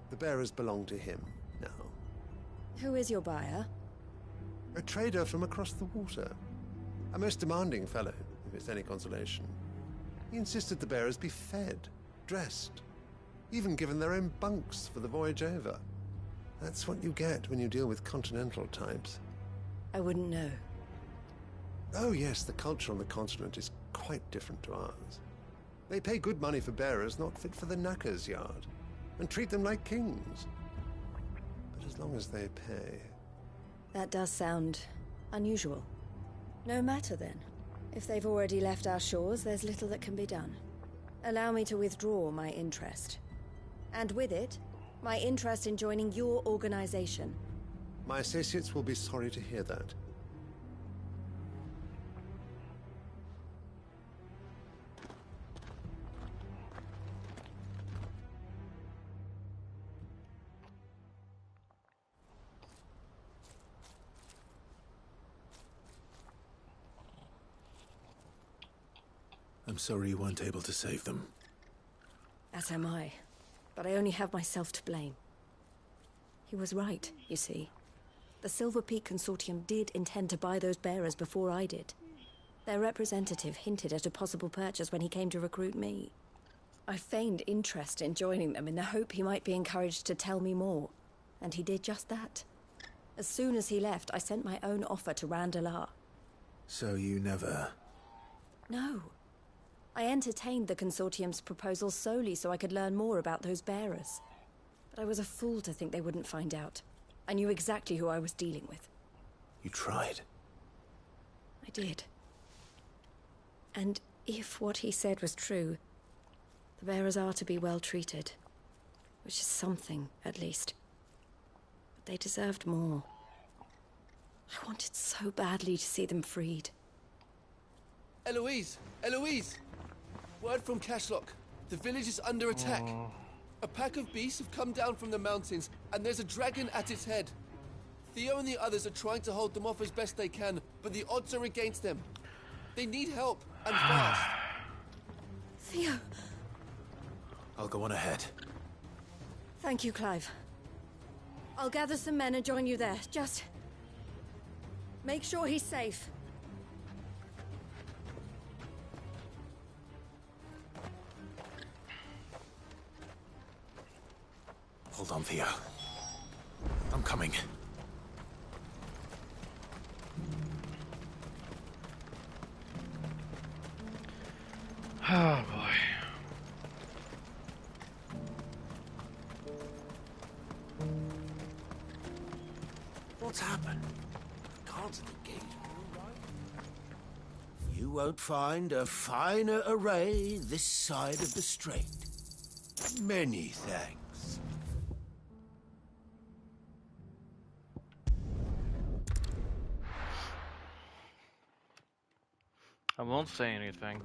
The bearers belong to him now.
Who is your buyer?
A trader from across the water. A most demanding fellow, if it's any consolation. He insisted the bearers be fed, dressed, even given their own bunks for the voyage over. That's what you get when you deal with continental types.
I wouldn't know.
Oh yes, the culture on the continent is quite different to ours. They pay good money for bearers not fit for the knacker's yard, and treat them like kings. But as long as they pay...
That does sound unusual. No matter then. If they've already left our shores, there's little that can be done. Allow me to withdraw my interest. And with it, my interest in joining your organization.
My associates will be sorry to hear that.
I'm sorry you weren't able to save them.
As am I. But I only have myself to blame. He was right, you see. The Silver Peak Consortium did intend to buy those bearers before I did. Their representative hinted at a possible purchase when he came to recruit me. I feigned interest in joining them in the hope he might be encouraged to tell me more. And he did just that. As soon as he left, I sent my own offer to Randalar.
So you never...
No. I entertained the Consortium's proposal solely so I could learn more about those bearers. But I was a fool to think they wouldn't find out. I knew exactly who I was dealing with.
You tried?
I did. And if what he said was true, the bearers are to be well treated. Which is something, at least. But they deserved more. I wanted so badly to see them freed.
Eloise! Eloise! Word from Cashlock. The village is under attack. A pack of beasts have come down from the mountains, and there's a dragon at its head. Theo and the others are trying to hold them off as best they can, but the odds are against them. They need help, and fast.
Theo!
I'll go on ahead.
Thank you, Clive. I'll gather some men and join you there. Just... make sure he's safe.
Hold on, Theo. I'm coming.
Oh boy.
What's happened? Guards at the gate. You won't find a finer array this side of the strait. Many thanks.
I won't say anything.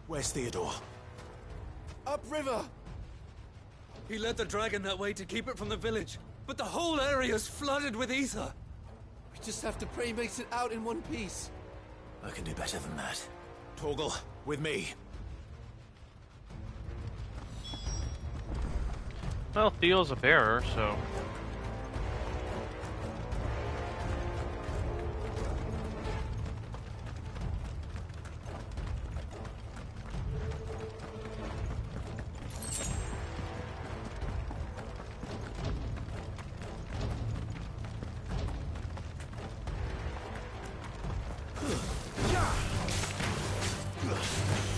Where's Theodore?
Upriver!
He led the dragon that way to keep it from the village, but the whole area's flooded with ether.
We just have to pray he makes it out in one piece.
I can do better than that. Torgal, with me.
Well, Theo's a bearer, so...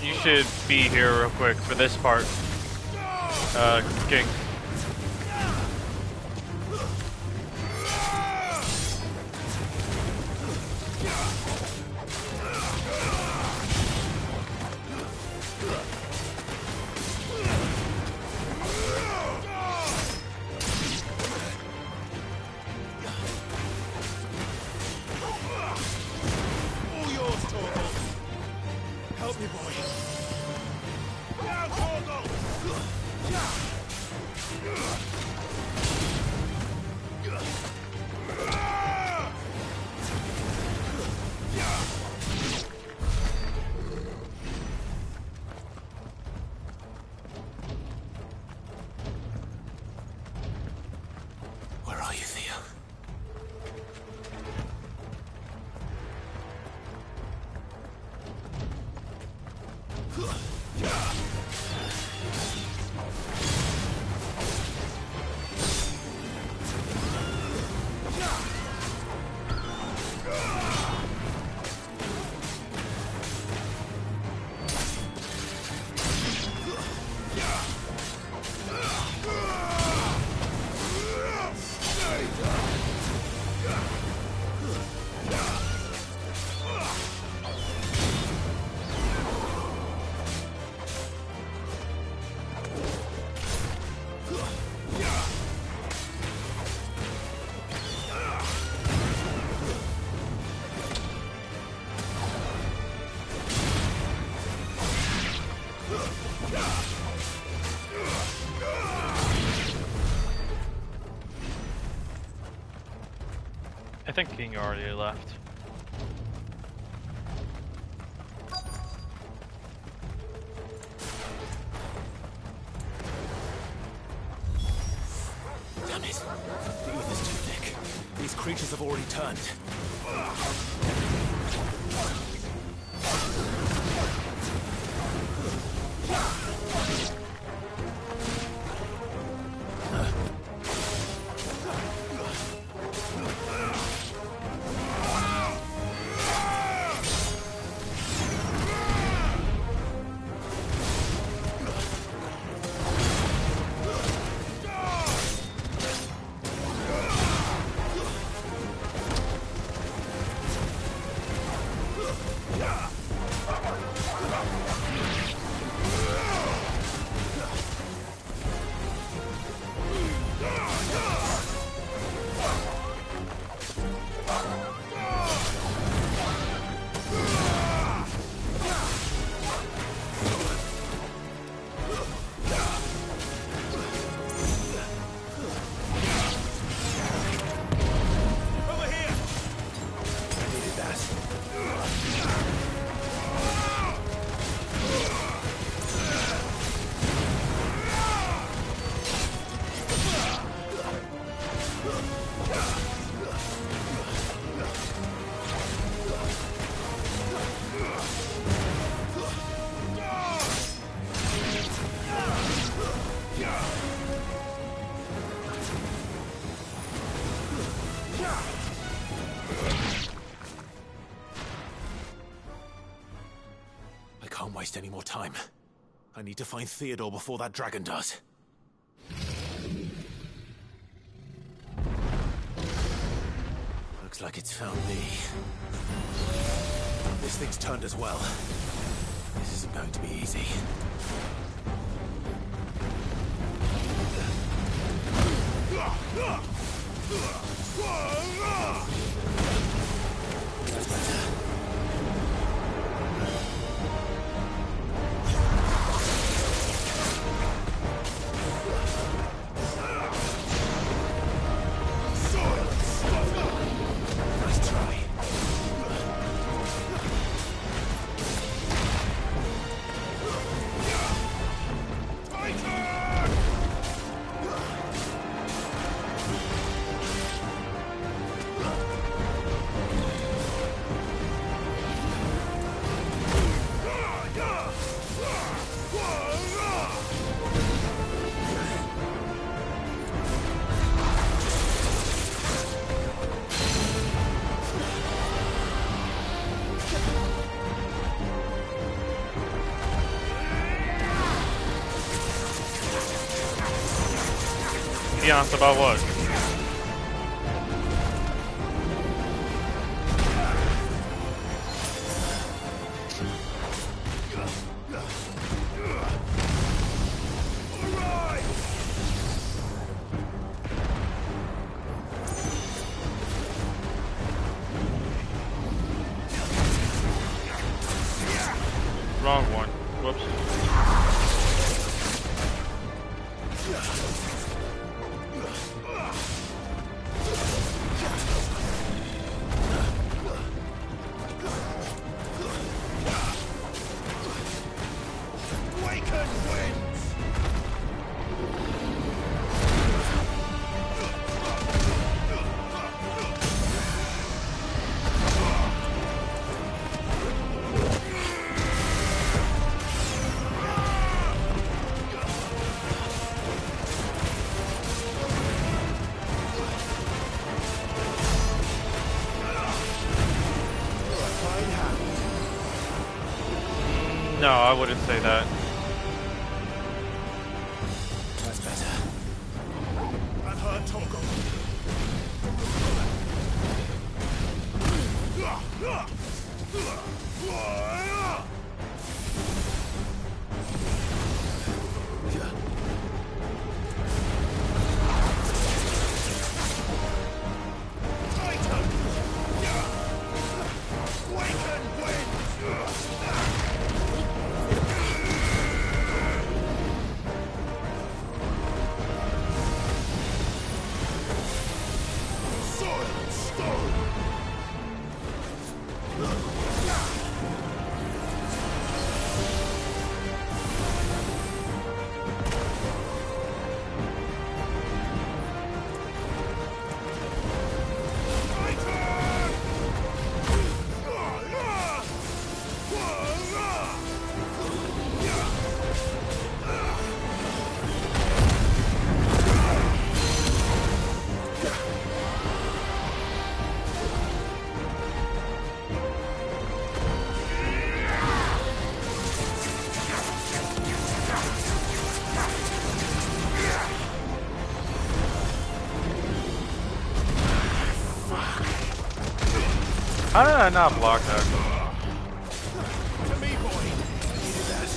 You should be here real quick for this part, King.
All yours, Torgal. Help me, boy. Now, Torgal! Where are you, Theo?
I think King already left.
Damn it. The ether's too thick. These creatures have already turned. time. I need to find Theodore before that dragon does. Looks like it's found me. This thing's turned as well. This isn't going to be easy. That's better. Nice try.
Be honest about what? Wrong one. Whoops. No, I wouldn't say that.
That's better. I've heard Togo.
How did I not block that?
To me, boy. Needed that.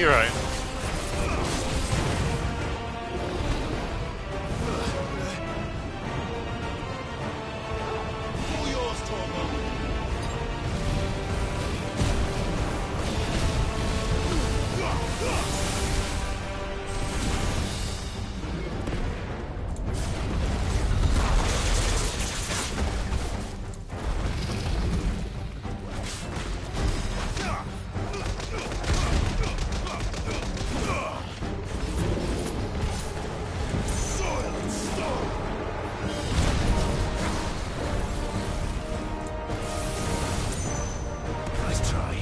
You're right.
All yours, Tormo. Nice try.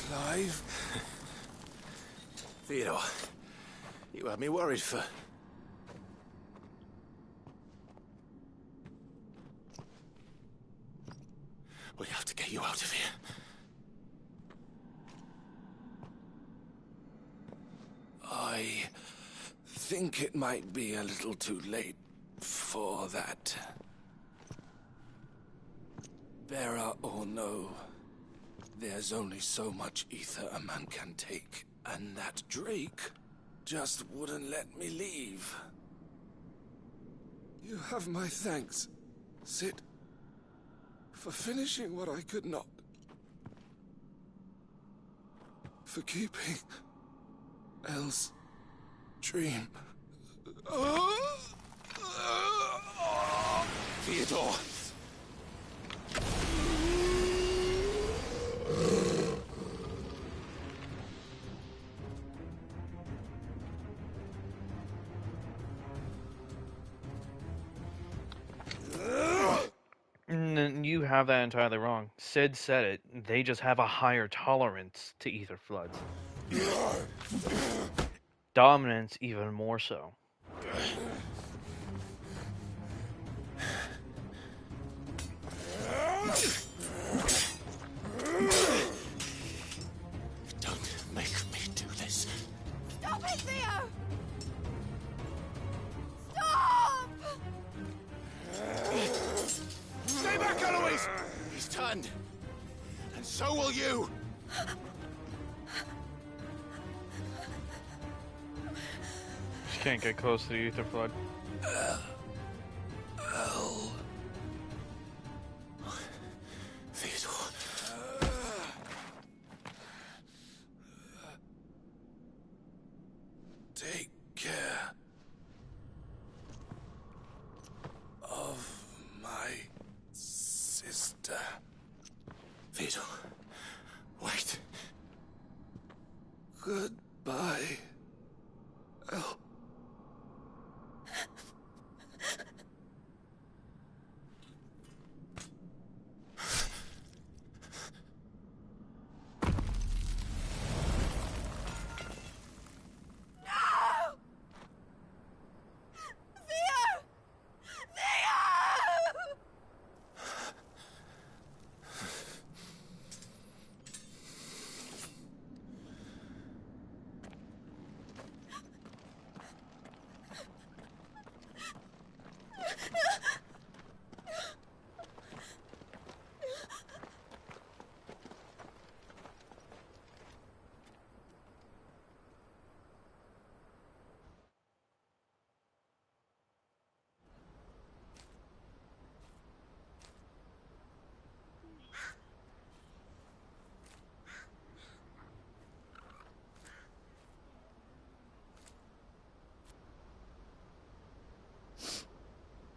Clive?
Theodore, you had me worried for... We have to get you out of here.
I think it might be a little too late for that. Bearer or no, there's only so much ether a man can take, and that Drake just wouldn't let me leave. You have my thanks, Sid, for finishing what I could not. For keeping Elle's dream.
Theodore!
You have that entirely wrong. Sid said it. They just have a higher tolerance to ether floods. Dominance even more so.
Don't make me do this.
Stop it, Theo! Stop!
Stay back, Eloise! He's turned. And so will you!
Just can't get close to the ether flood.
Theodore.
Take care of my sister.
Theodore, wait.
Goodbye, Elle.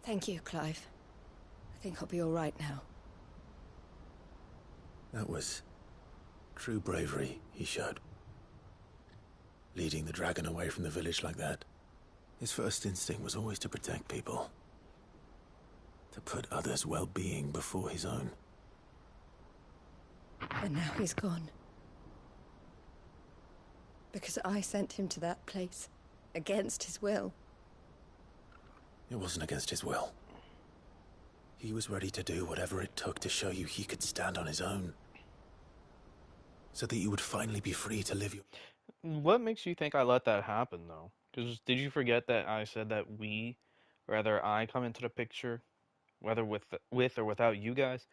Thank you, Clive. I think I'll be all right now.
That was true bravery he showed. Leading the dragon away from the village like that. His first instinct was always to protect people. To put others' well-being before his own.
And now he's gone. Because I sent him to that place. Against his will.
It wasn't against his will. He was ready to do whatever it took to show you he could stand on his own. So that you would finally be free to live your...
What makes you think I let that happen, though? Because did you forget that I said that we, rather I come into the picture, whether with or without you guys,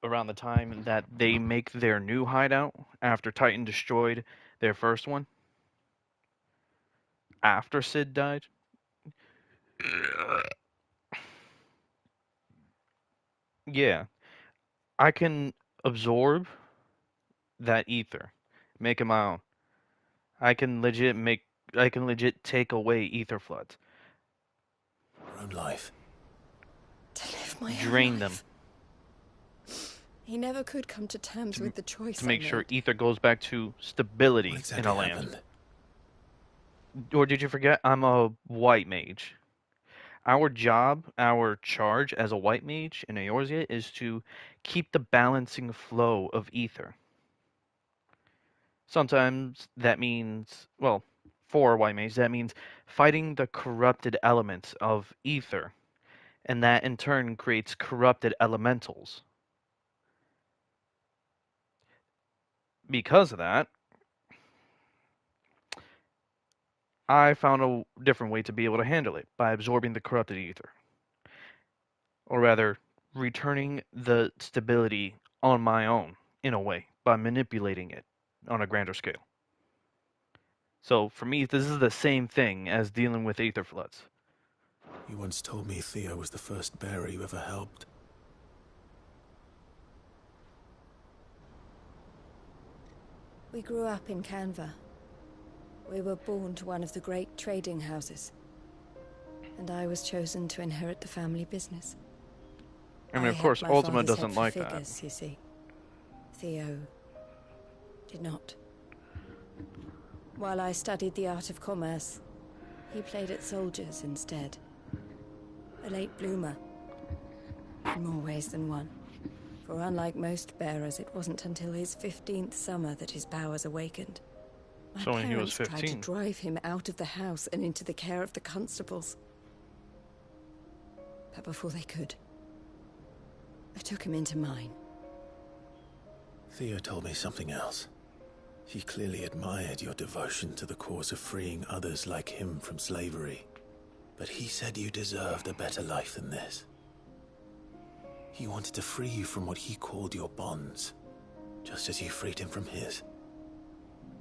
around the time that they make their new hideout after Titan destroyed their first one? After Sid died? Yeah. I can absorb that ether, make it my own. I can legit take away ether floods.
Your own life.
To live my
Drain
own
them.
life. He never could come to terms with the choice
To make
I
sure
made.
ether goes back to stability
What exactly
in a land.
happened?
Or did you forget I'm a white mage? Our job, our charge as a white mage in Eorzea is to keep the balancing flow of ether. Sometimes that means, well, for a white mage, that means fighting the corrupted elements of ether, and that in turn creates corrupted elementals. Because of that, I found a different way to be able to handle it by absorbing the corrupted ether. Or rather, returning the stability on my own, in a way, by manipulating it on a grander scale. So for me, this is the same thing as dealing with ether floods.
You once told me Theo was the first bearer you ever helped.
We grew up in Canva. We were born to one of the great trading houses. And I was chosen to inherit the family business.
I mean, of
had
course,
my
Ultima
father's head
doesn't
for
like
figures,
that.
you see. Theo did not. While I studied the art of commerce, he played at soldiers instead. A late bloomer. In more ways than one. For unlike most bearers, it wasn't until his 15th summer that his powers awakened. My
So when he was
parents tried to
15.
drive him out of the house and into the care of the constables. But before they could, I took him into mine.
Theo told me something else. He clearly admired your devotion to the cause of freeing others like him from slavery. But he said you deserved a better life than this. He wanted to free you from what he called your bonds, just as you freed him from his.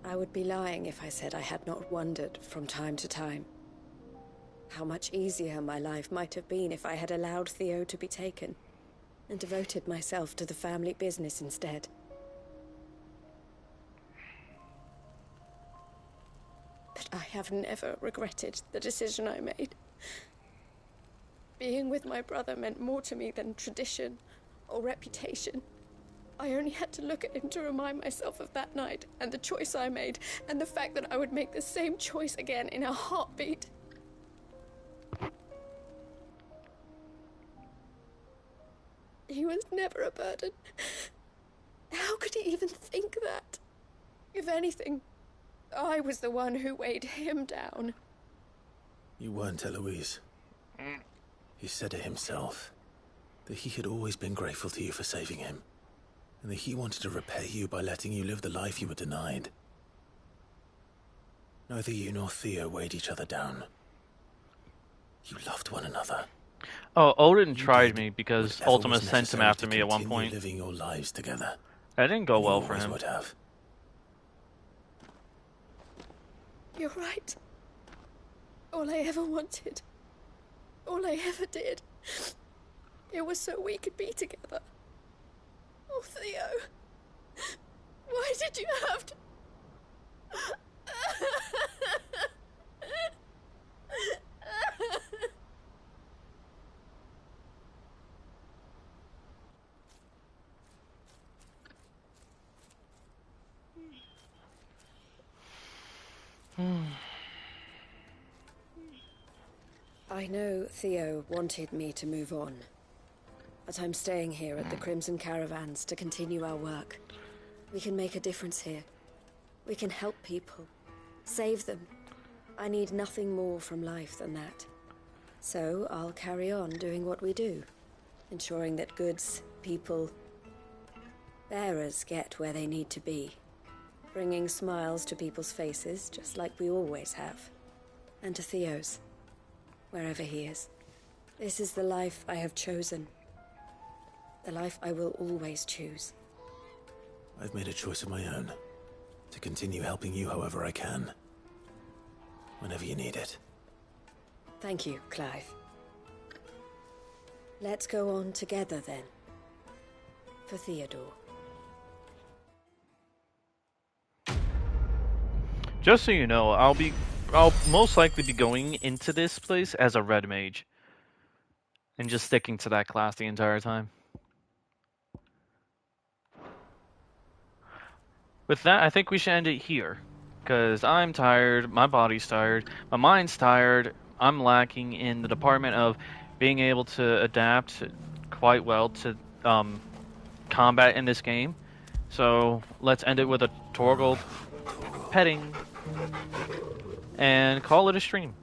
I would be lying if I said I had not wondered from time to time how much easier my life might have been if I had allowed Theo to be taken and devoted myself to the family business instead. But I have never regretted the decision I made. Being with my brother meant more to me than tradition or reputation. I only had to look at him to remind myself of that night and the choice I made and the fact that I would make the same choice again in a heartbeat. He was never a burden. How could he even think that? If anything, I was the one who weighed him down.
You weren't, Eloise. He said it himself, that he had always been grateful to you for saving him, and that he wanted to repay you by letting you live the life you were denied. Neither you nor Theo weighed each other down. You loved one another.
Oh, Odin tried me because
Whatever
Ultima
was
sent him
necessary
after
to
me at one
continue
point.
living your lives together.
That didn't go
And you
well for
always
him.
would have.
You're right. All I ever wanted, all I ever did, it was so we could be together. Oh, Theo, why did you have to... I know Theo wanted me to move on, but I'm staying here at the Crimson Caravans to continue our work. We can make a difference here. We can help people, save them. I need nothing more from life than that. So I'll carry on doing what we do, ensuring that goods, people, bearers get where they need to be, bringing smiles to people's faces just like we always have, and to Theo's, wherever he is. This is the life I have chosen, the life I will always choose.
I've made a choice of my own, to continue helping you however I can, whenever you need it.
Thank you, Clive. Let's go on together then, for Theodore.
Just so you know, I'll most likely be going into this place as a red mage. And just sticking to that class the entire time. With that, I think we should end it here. Because I'm tired, my body's tired, my mind's tired, I'm lacking in the department of being able to adapt quite well to combat in this game. So let's end it with a Torgal petting and call it a stream.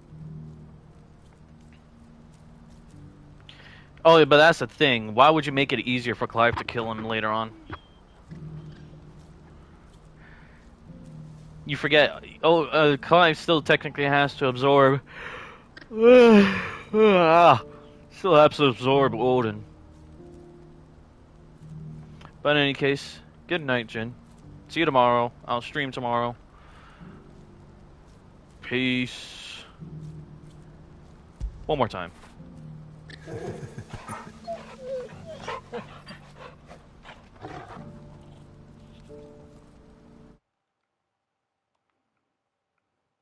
Oh, yeah, but that's the thing. Why would you make it easier for Clive to kill him later on? You forget. Oh, Clive still technically has to absorb. Still has to absorb Odin. But in any case, good night, Jin. See you tomorrow. I'll stream tomorrow. Peace. One more time.